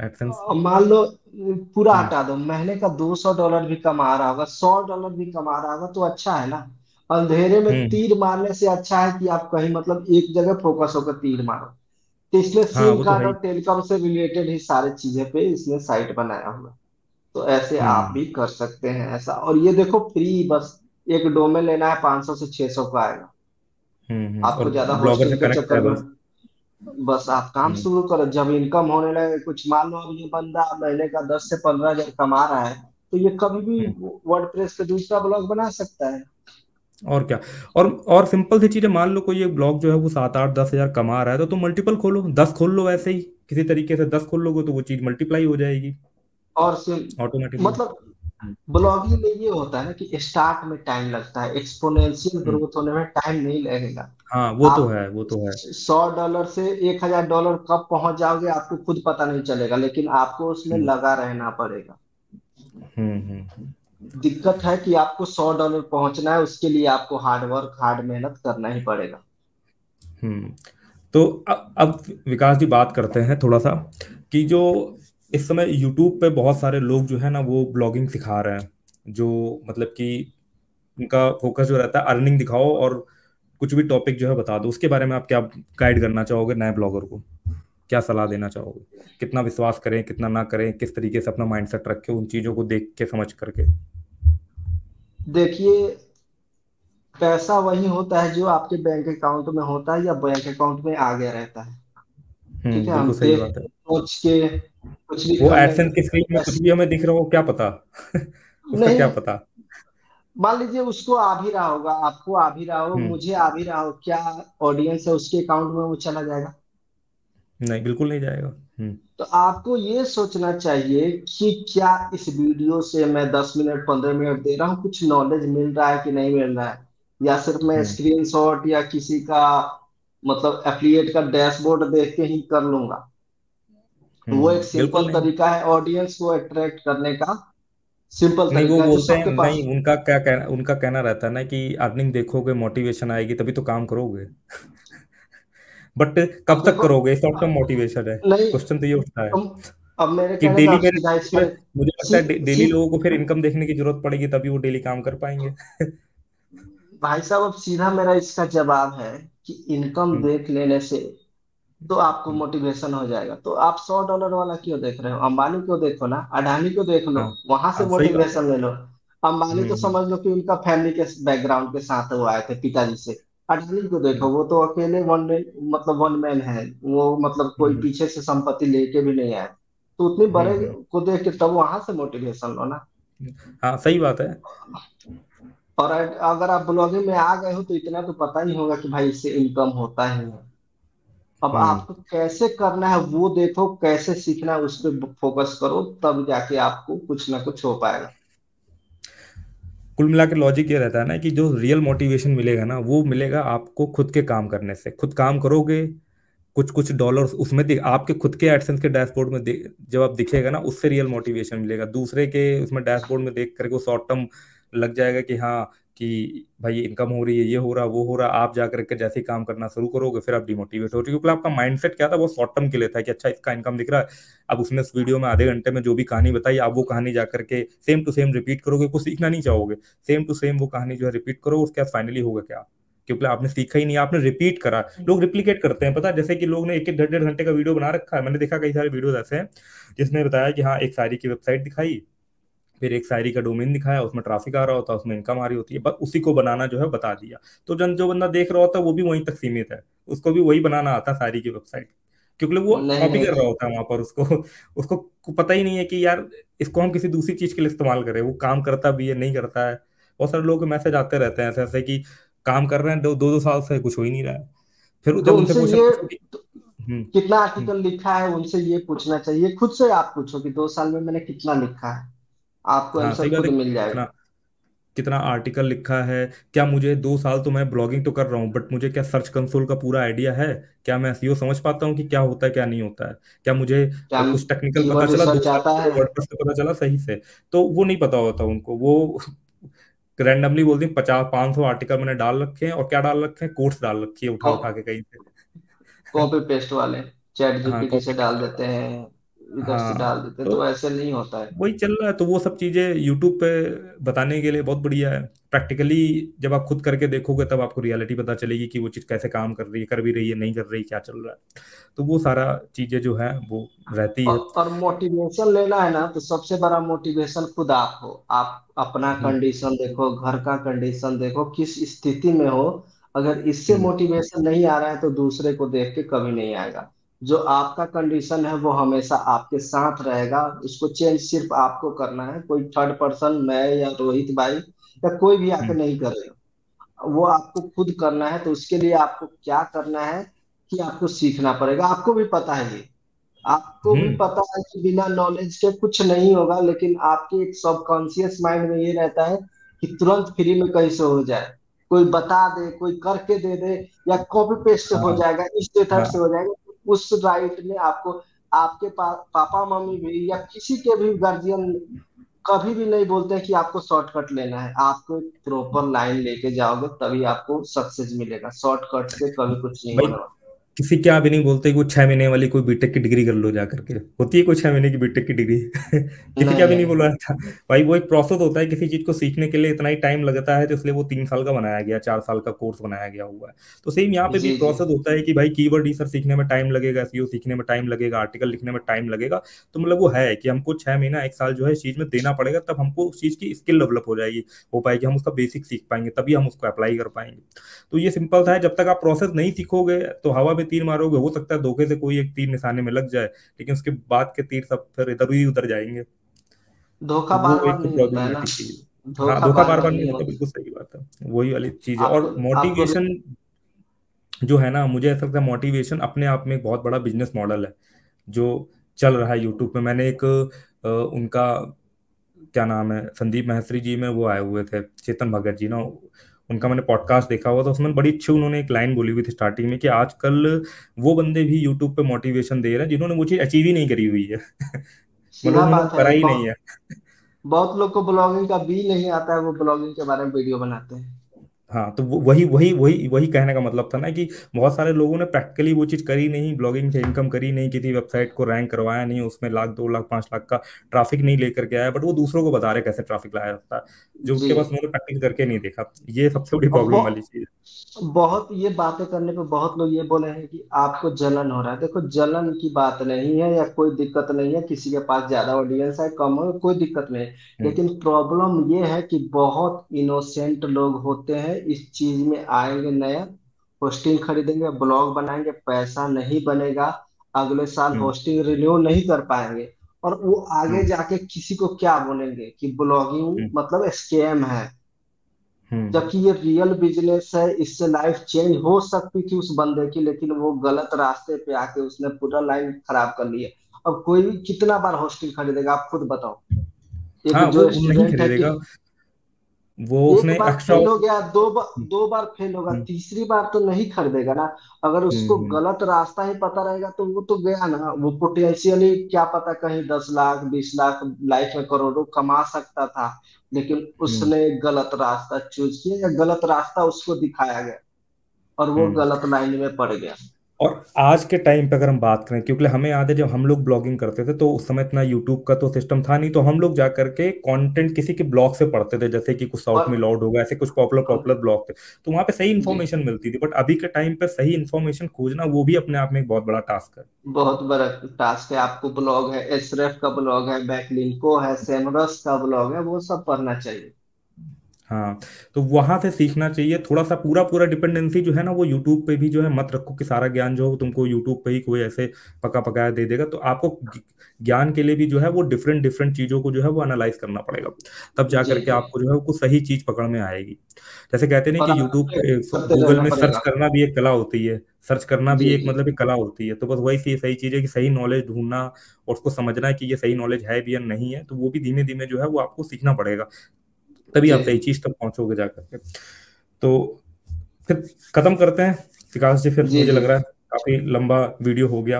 एडसेंस। मान लो पूरा हम्म। हटा दो, महीने का $200 भी कमा रहा होगा, $100 भी कमा रहा होगा तो अच्छा है ना। अंधेरे में हम्म। तीर मारने से अच्छा है कि आप कहीं मतलब एक जगह फोकस होकर तीर मारो। तो इसने हाँ सिम वो तो कार्ड है ही। और टेलीकॉम से रिलेटेड ही सारी चीजें पे इसने साइट बनाया हुआ है। तो ऐसे आप हम्म भी कर सकते हैं ऐसा। और ये देखो फ्री, बस एक डोमेन लेना है, 500 से 600 का आएगा। आपको और ज्यादा ब्लॉगर से होस्टिंग के कनेक्ट है चक्कर में, बस। बस आप काम हम्म शुरू करो। जब इनकम होने लगे कुछ, मान लो अब ये बंदा महीने का 10 से 15 हजार कमा रहा है, तो ये कभी भी हम्म। वर्डप्रेस पे दूसरा ब्लॉग बना सकता है। और क्या। और सिंपल सी चीजें, मान लो कोई एक ब्लॉग जो है वो 7 8 10 हजार कमा रहा है, तो तुम मल्टीपल खोलो, 10 खोल लो ऐसे ही, किसी तरीके से 10 खोल लोगे तो वो चीज मल्टीप्लाई हो जाएगी और सिर्फ ऑटोमेटिकली। मतलब ब्लॉगिंग में ये होता है ना कि स्टार्ट में टाइम लगता है, एक्सपोनेंशियल हम्म। ग्रोथ होने में टाइम नहीं लगेगा। हाँ वो तो आप है, वो तो है। $100 से $1,000 कब पहुंच जाओगे आपको खुद पता नहीं चलेगा, लेकिन आपको उसमें हम्म लगा रहना पड़ेगा। हम्म। दिक्कत है कि आपको $100 पहुंचना है, उसके लिए आपको हार्ड वर्क, हार्ड मेहनत करना ही पड़ेगा। हम्म। तो अब विकास जी बात करते हैं थोड़ा सा, कि जो इस समय यूट्यूब पे बहुत सारे लोग जो है ना वो ब्लॉगिंग सिखा रहे हैं, जो मतलब कि उनका फोकस जो रहता है अर्निंग दिखाओ और कुछ भी टॉपिक जो है बता दो। उसके बारे में आप क्या गाइड करना चाहोगे नए ब्लॉगर को, क्या सलाह देना चाहोगे? कितना विश्वास करें, कितना ना करें, किस तरीके से अपना माइंडसेट रखें उन चीजों को देख के समझ करके? देखिए, पैसा वही होता है जो आपके बैंक अकाउंट में होता है या बैंक अकाउंट में आ गया रहता है। ठीक है, हम बिल्कुल सही देख बात है। सोच के कुछ भी वो कर एडसेंस लेंगे की स्क्रीन में कुछ पैसे भी हमें दिख रहा हो, क्या पता उसका क्या नहीं। पता। मान लीजिए उसको आ भी रहा होगा, आपको आ भी रहा हो, हम्म। मुझे आ भी रहा हो, क्या ऑडियंस है उसके अकाउंट में वो चला जाएगा? नहीं, बिल्कुल नहीं जाएगा। तो आपको ये सोचना चाहिए कि क्या इस वीडियो से मैं 10 मिनट 15 मिनट दे रहा हूँ, कुछ नॉलेज मिल रहा है कि नहीं मिल रहा है, या सिर्फ मैं हम्म स्क्रीनशॉट या किसी का मतलब एफिलिएट का डैशबोर्ड देख के ही कर लूंगा। वो एक बिल्कुल सिंपल नहीं। तरीका है ऑडियंस को अट्रैक्ट करने का, सिंपल नहीं, वो तरीका है जो बोलते हैं सबके पास। नहीं, उनका कहना रहता है ना कि अर्निंग देखोगे, मोटिवेशन आएगी, तभी तो काम करोगे बट अब कब तक देखो, करोगे? शॉर्ट टर्म मोटिवेशन है। नहीं, क्वेश्चन तो ये उठता है अब मेरे कि कहने का डेली आप में, सीधा इसमें मुझे लगता सी, है डेली सी, लोगों को फिर इनकम देखने की जरूरत पड़ेगी, तभी वो डेली काम कर पाएंगे भाई साहब अब सीधा मेरा इसका जवाब है कि इनकम हम्म देख लेने से तो आपको हम्म। मोटिवेशन हो जाएगा। तो आप $100 वाला क्यों देख रहे हो? अंबानी को देखो ना, अडानी को देख लो, हाँ वहां से हाँ, सही बात है। मोटिवेशन ले लो। अंबानी तो हम्म। समझ लो कि उनका फैमिली के बैकग्राउंड के साथ वो आए थे, पिताजी से। अडानी को देखो, हम्म वो तो अकेले वन मैन, मतलब वन मैन है वो, मतलब कोई हम्म पीछे से संपत्ति लेके भी नहीं आए। तो उतने बड़े हम्म। को देख के तब वहां से मोटिवेशन लो ना। हाँ सही बात है। और अगर आप ब्लॉगिंग में आ गए हो तो इतना तो पता ही होगा कि भाई इससे इनकम होता ही है। अब हम्म। आपको कैसे करना है वो देखो, कैसे सीखना है उस पर फोकस करो, तब जाके आपको कुछ ना कुछ हो पाएगा। कुल मिला के लॉजिक ये रहता है ना कि जो रियल मोटिवेशन मिलेगा ना वो मिलेगा आपको खुद के काम करने से। खुद काम करोगे, कुछ कुछ डॉलर्स उसमें आपके खुद के एडसेंस के डैशबोर्ड में जब आप दिखेगा ना, उससे रियल मोटिवेशन मिलेगा। दूसरे के उसमें डैशबोर्ड में देख करके वो शॉर्ट टर्म लग जाएगा कि हाँ, कि भाई इनकम हो रही है, ये हो रहा, वो हो रहा। आप जा करके जैसे ही काम करना शुरू करोगे फिर आप डिमोटिवेट हो रही हो, क्योंकि आपका माइंडसेट क्या था, वो शॉर्ट टर्म के लिए था कि अच्छा इसका इनकम दिख रहा है। अब उसने इस वीडियो में आधे घंटे में जो भी कहानी बताई, आप वो कहानी जा करके सेम टू सेम रिपीट करोगे, कुछ सीखना नहीं चाहोगे। सेम टू सेम वो कहानी जो है रिपीट करो, उसके बाद फाइनली होगा क्या? क्योंकि आपने सीखा ही नहीं, आपने रिपीट करा। लोग रिप्लिकेट करते हैं, पता है, जैसे कि लोग ने एक एक डेढ़ डेढ़ घंटे का वीडियो बना रखा है। मैंने देखा कई सारे वीडियोस ऐसे हैं जिसने बताया कि हाँ एक शायरी की वेबसाइट दिखाई, फिर एक शायरी का डोमेन दिखाया, उसमें ट्रैफिक आ रहा होता है, उसमें इनकम आ रही होती है, बस उसी को बनाना जो है बता दिया। तो जो बंदा देख रहा होता है वो भी वहीं तक सीमित है, उसको भी वही बनाना आता है शायरी की वेबसाइट, क्योंकि वो नहीं कॉपी कर नहीं, रहा होता है वहां पर। उसको उसको पता ही नहीं है कि यार इसको हम किसी दूसरी चीज के लिए इस्तेमाल करें, वो काम करता भी है नहीं करता है। बहुत सारे लोगों के मैसेज आते रहते हैं ऐसे ऐसे कि काम कर रहे हैं 2 2 साल से, कुछ हो ही नहीं रहा है। फिर तो जब उनसे उनसे क्वेश्चन ये पूछो कि हम्म कितना हम्म, आर्टिकल लिखा है उनसे ये पूछना चाहिए। खुद से आप पूछो कि 2 साल में मैंने कितना लिखा है, आपको हाँ सही आंसर बात खुद है। मिल जाएगा। कितना कितना आर्टिकल लिखा है? क्या मुझे 2 साल तो मैं ब्लॉगिंग तो कर रहा हूँ, बट मुझे क्या सर्च कंसोल का पूरा आइडिया है? क्या मैं एसईओ समझ पाता हूँ कि क्या होता है क्या नहीं होता है? क्या मुझे क्या कुछ टेक्निकल पता कीवर्ड चला दो रिसर्च साल आता में है? मुझे वर्डप्रेस का पता चला सही से? तो वो नहीं पता होता उनको। वो रैंडमली बोल दी 50 500 आर्टिकल मैंने डाल रखे हैं, और क्या डाल रखे हैं, कोट्स डाल रखी है उठा उठा के कहीं से कॉपी पेस्ट वाले चैट हाँ जीपीटी से कॉपी डाल पेस्ट। देते हैं। इधर से हाँ डाल देते हैं, तो तो ऐसे नहीं होता है। वही चल रहा है। तो वो सब चीजें यूट्यूब पे बताने के लिए बहुत बढ़िया है। प्रैक्टिकली जब आप खुद करके देखोगे तब आपको रियलिटी पता चलेगी कि वो चीज़ कैसे काम कर रही है, कर भी रही है, नहीं कर रही, क्या चल रहा है। तो वो सारा चीजें जो है वो रहती है। और मोटिवेशन लेना है ना, तो सबसे बड़ा मोटिवेशन खुद आप हो। आप अपना हम्म। कंडीशन देखो, घर का कंडीशन देखो, किस स्थिति में हो। अगर इससे हम्म। मोटिवेशन नहीं आ रहा है तो दूसरे को देख के कभी नहीं आएगा। जो आपका कंडीशन है वो हमेशा आपके साथ रहेगा। उसको चेंज सिर्फ आपको करना है, कोई थर्ड पर्सन, मैं या रोहित भाई या कोई भी आके हम्म। नहीं करेगा। वो आपको खुद करना है। तो उसके लिए आपको क्या करना है कि आपको सीखना पड़ेगा। आपको भी पता है ये, आपको भी हम्म। पता है कि बिना नॉलेज के कुछ नहीं होगा, लेकिन आपके एक सबकॉन्शियस माइंड में ये रहता है कि तुरंत फ्री में कहीं से हो जाए, कोई बता दे, कोई करके दे दे, या कॉपी पेस्ट हो हाँ। जाएगा, इस मेथड से हाँ। हो जाएगा। उस राइट में आपको, आपके पापा मम्मी भी या किसी के भी गार्जियन कभी भी नहीं बोलते हैं कि आपको शॉर्टकट लेना है। आपको एक प्रॉपर लाइन लेके जाओगे तभी आपको सक्सेस मिलेगा। शॉर्टकट से कभी कुछ नहीं भाई होने वाला। किसी क्या भी नहीं बोलते कि वो 6 महीने वाली कोई बीटेक की डिग्री कर लो जा करके, होती है कोई 6 महीने की बीटेक की डिग्री। किसी क्या नहीं भी नहीं नहीं। बोला था। भाई वो एक प्रोसेस होता है, किसी चीज को सीखने के लिए इतना ही टाइम लगता है, तो इसलिए वो 3 साल का बनाया गया, 4 साल का कोर्स बनाया गया हुआ है। तो सेम यहाँ पे भी जी जी। प्रोसेस होता है कि भाई कीवर्ड रिसर्च सीखने में टाइम लगेगा, एसईओ सीखने में टाइम लगेगा, आर्टिकल लिखने में टाइम लगेगा। तो मतलब वो है कि हमको 6 महीना 1 साल जो है इस चीज में देना पड़ेगा, तब हमको उस चीज की स्किल डेवलप हो जाएगी, हो पाएगी, हम उसका बेसिक सीख पाएंगे, तभी हम उसको अप्लाई कर पाएंगे। तो ये सिंपल सा है, जब तक आप प्रोसेस नहीं सीखोगे तो हवा में तीर मारोगे, हो सकता है धोखे से कोई एक तीर निशाने में लग जाए, लेकिन उसके बाद के तीर सब फिर इधर ही उधर जाएंगे। धोखा तो वो बार बार एक नहीं होता है ना। प्रॉब्लमेटिक चीज है। हाँ, धोखा धोखा बार बार बार बार नहीं नहीं होता, होता। बिल्कुल सही बात है, वही वाली चीज है। आपको और आपको मोटिवेशन जो है ना, मुझे ऐसा लगता है मोटिवेशन अपने आप में एक बहुत बड़ा बिजनेस मॉडल है जो चल रहा है यूट्यूब पे। मैंने एक उनका क्या नाम है, संदीप महर्षि जी में वो आए हुए थे, चेतन भगत जी ना, उनका मैंने पॉडकास्ट देखा हुआ था। उसमें बड़ी अच्छी उन्होंने एक लाइन बोली हुई थी स्टार्टिंग में कि आजकल वो बंदे भी यूट्यूब पे मोटिवेशन दे रहे हैं जिन्होंने वो चीज अचीव ही नहीं करी हुई है। मतलब सीधा उन्होंने वो बात है। करा ही नहीं बहुत है। बहुत लोग को ब्लॉगिंग का भी नहीं आता है, वो ब्लॉगिंग के बारे में वीडियो बनाते हैं। हाँ, तो वही वही वही वही कहने का मतलब था ना कि बहुत सारे लोगों ने प्रैक्टिकली वो चीज करी नहीं, ब्लॉगिंग से इनकम करी नहीं, किसी वेबसाइट को रैंक करवाया नहीं, उसमें लाख 2 लाख 5 लाख का ट्रैफिक नहीं लेकर के आया, बट वो दूसरों को बता रहे कैसे ट्रैफिक लाया जाता है, जो जी। उनके पास उन्होंने प्रैक्टिस करके नहीं देखा। ये सबसे बड़ी और प्रॉब्लम वाली चीज बहुत ये बातें करने पे बहुत लोग ये बोले हैं कि आपको जलन हो रहा है। देखो, जलन की बात नहीं है, या कोई दिक्कत नहीं है, किसी के पास ज्यादा ऑडियंस है कम हो, कोई दिक्कत नहीं है। है। लेकिन प्रॉब्लम ये है कि बहुत इनोसेंट लोग होते हैं, इस चीज में आएंगे नया, होस्टिंग खरीदेंगे, ब्लॉग बनाएंगे, पैसा नहीं बनेगा, अगले साल हम्म। होस्टिंग रिन्यू नहीं कर पाएंगे, और वो आगे हम्म। जाके किसी को क्या बोलेंगे कि ब्लॉगिंग हम्म। मतलब स्कैम है। हम्म। जबकि ये रियल बिजनेस है, इससे लाइफ चेंज हो सकती थी उस बंदे की, लेकिन वो गलत रास्ते पे आके उसने पूरा लाइफ खराब कर लिया। अब कोई भी कितना बार हॉस्टल खरीदेगा, आप खुद बताओ। एक हाँ, जो वो नहीं स्टूडेंट है कि खरीदेगा, वो एक उसने बार एक्स्ट्रा। फेल हो गया, दो बार फेल होगा, हम्म। तीसरी बार तो नहीं खरीदेगा ना। अगर उसको हम्म। गलत रास्ता ही पता रहेगा तो वो तो गया ना। वो पोटेंशियली क्या पता कहीं 10 लाख 20 लाख लाइफ में करोड़ों कमा सकता था, लेकिन हम्म। उसने गलत रास्ता चूज किया, या गलत रास्ता उसको दिखाया गया और वो हम्म। गलत लाइन में पड़ गया। और आज के टाइम पे अगर हम बात करें, क्योंकि हमें याद है जब हम लोग ब्लॉगिंग करते थे तो उस समय इतना यूट्यूब का तो सिस्टम था नहीं, तो हम लोग जा करके कंटेंट किसी के ब्लॉग से पढ़ते थे, जैसे कि कुछ साउथ में और लॉर्ड होगा, ऐसे कुछ पॉपुलर पॉपुलर ब्लॉग थे। तो वहां पे सही जी, इन्फॉर्मेशन मिलती थी, बट अभी के टाइम पे सही इन्फॉर्मेशन खोजना वो भी अपने आप में एक बहुत बड़ा टास्क है। बहुत बड़ा टास्क है। आपको ब्लॉग है, एसरेफ का ब्लॉग है, बैकलिंको है, सेमरस का ब्लॉग है, वो सब पढ़ना चाहिए। हाँ, तो वहां से सीखना चाहिए थोड़ा सा। पूरा पूरा डिपेंडेंसी जो है ना वो यूट्यूब पे भी जो है मत रखो कि सारा ज्ञान जो है वो तुमको यूट्यूब पे ही कोई ऐसे पका पकाया दे देगा। तो आपको ज्ञान के लिए भी जो है वो डिफरेंट डिफरेंट चीजों को जो है वो एनालाइज करना पड़ेगा, तब जा जी करके जी। आपको जो है वो कुछ सही चीज पकड़ में आएगी। जैसे कहते नहीं और कि आपको यूट्यूब पे, प्रैक्टिस करते गूगल रहना में सर्च पड़ेगा। करना भी एक कला होती है, सर्च करना भी जी एक जी। मतलब एक कला होती है। तो बस वही सही चीज है कि सही नॉलेज ढूंढना और उसको समझना कि ये सही नॉलेज है भी या नहीं है, तो वो भी धीमे धीमे जो है वो आपको सीखना पड़ेगा, तभी आप जी सही चीज तक पहुंचोगे जाकर के। तो फिर खत्म करते हैं विकास जी, फिर जी मुझे जी। लग रहा है काफी लंबा वीडियो हो गया।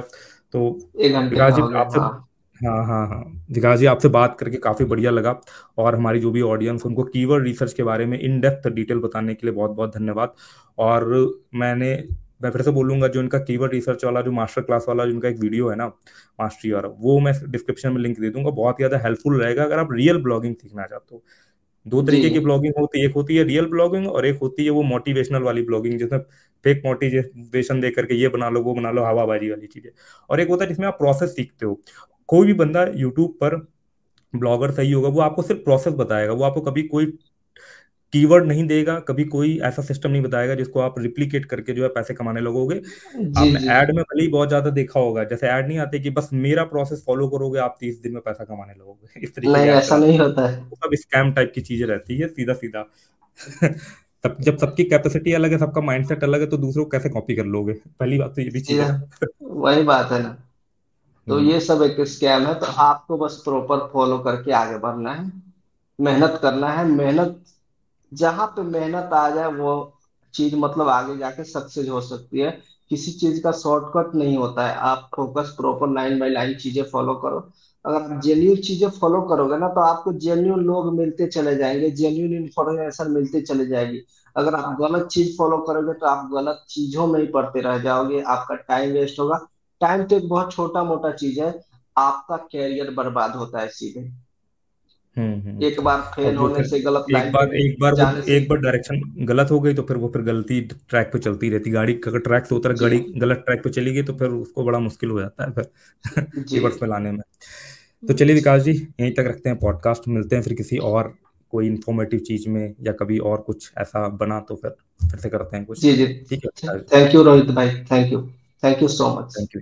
तो 1 घंटे विकास का जी हो गया, आपसे, हाँ। हाँ हाँ हाँ, विकास जी आपसे बात करके काफी बढ़िया लगा। और हमारी जो भी ऑडियंस उनको कीवर्ड रिसर्च के बारे में इन डेप्थ डिटेल बताने के लिए बहुत बहुत धन्यवाद। और मैंने मैं फिर से बोलूंगा, जो इनका कीवर्ड रिसर्च वाला जो मास्टर क्लास वाला जो इनका एक वीडियो है ना, मास्टरी वाला, वो मैं डिस्क्रिप्शन में लिंक दे दूंगा, बहुत ज्यादा हेल्पफुल रहेगा अगर आप रियल ब्लॉगिंग सीखना चाहते हो। दो जी तरीके जी की ब्लॉगिंग होती है, एक होती है रियल ब्लॉगिंग और एक होती है वो मोटिवेशनल वाली ब्लॉगिंग, जिसमें फेक मोटिवेशन दे करके ये बना लो वो बना लो, हवाबाजी वाली चीजें। और एक होता है जिसमें आप प्रोसेस सीखते हो। कोई भी बंदा यूट्यूब पर ब्लॉगर सही होगा, वो आपको सिर्फ प्रोसेस बताएगा, वो आपको कभी कोई कीवर्ड नहीं देगा, कभी कोई ऐसा सिस्टम नहीं बताएगा जिसको आप रिप्लिकेट करके जो है पैसे कमाने लगोगे। जी आपने जी ऐड में भले ही बहुत ज्यादा देखा होगा, जैसे ऐड नहीं आते कि बस मेरा प्रोसेस फॉलो करोगे आप 30 दिन में पैसा कमाने लगोगे, इस तरीके के नहीं, ऐड ऐसा चलते नहीं हैं। होता है। वो सब स्कैम टाइप की चीजें रहती है, सीधा सीधा। तब जब सबकी कैपेसिटी अलग है, सबका माइंडसेट अलग है, तो दूसरों को कैसे कॉपी कर लोगे, पहली बात तो ये भी चीज है सीधा ना। वही बात है ना। तो हम्म। ये सब एक स्कैम है, तो आपको बस प्रॉपर फॉलो करके आगे बढ़ना है, मेहनत करना है। मेहनत, जहां पे मेहनत आ जाए वो चीज मतलब आगे जाके सक्सेस हो सकती है। किसी चीज का शॉर्टकट नहीं होता है। आप focus proper line by line चीजें फॉलो करो। अगर आप जेन्यून चीजें फॉलो करोगे ना, तो आपको जेन्यून लोग मिलते चले जाएंगे, जेन्यून इंफॉर्मेशन मिलते चले जाएगी। अगर आप गलत चीज फॉलो करोगे तो आप गलत चीजों में ही पड़ते रह जाओगे, आपका टाइम वेस्ट होगा। टाइम तो एक बहुत छोटा मोटा चीज है, आपका कैरियर बर्बाद होता है सीधे। हम्म। एक बार और फेल वो होने फिर से, गलत एक लाइन पे बार एक बार वो जाने से। एक बार डायरेक्शन गलत हो गई तो फिर वो फिर गलती ट्रैक पे चलती रहती गाड़ी, अगर ट्रैक से उतर जी गाड़ी गलत ट्रैक पे चली गई तो फिर उसको बड़ा मुश्किल हो जाता है फिर जी रिवर्स में लाने में। तो चलिए जी विकास जी, यहीं तक रखते हैं पॉडकास्ट, मिलते हैं फिर किसी और कोई इंफॉर्मेटिव चीज में, या कभी और कुछ ऐसा बना तो फिर से करते हैं कुछ। जी जी। ठीक है विकास जी। थैंक यू रोहित भाई, thank you. Thank you so much. Thank you.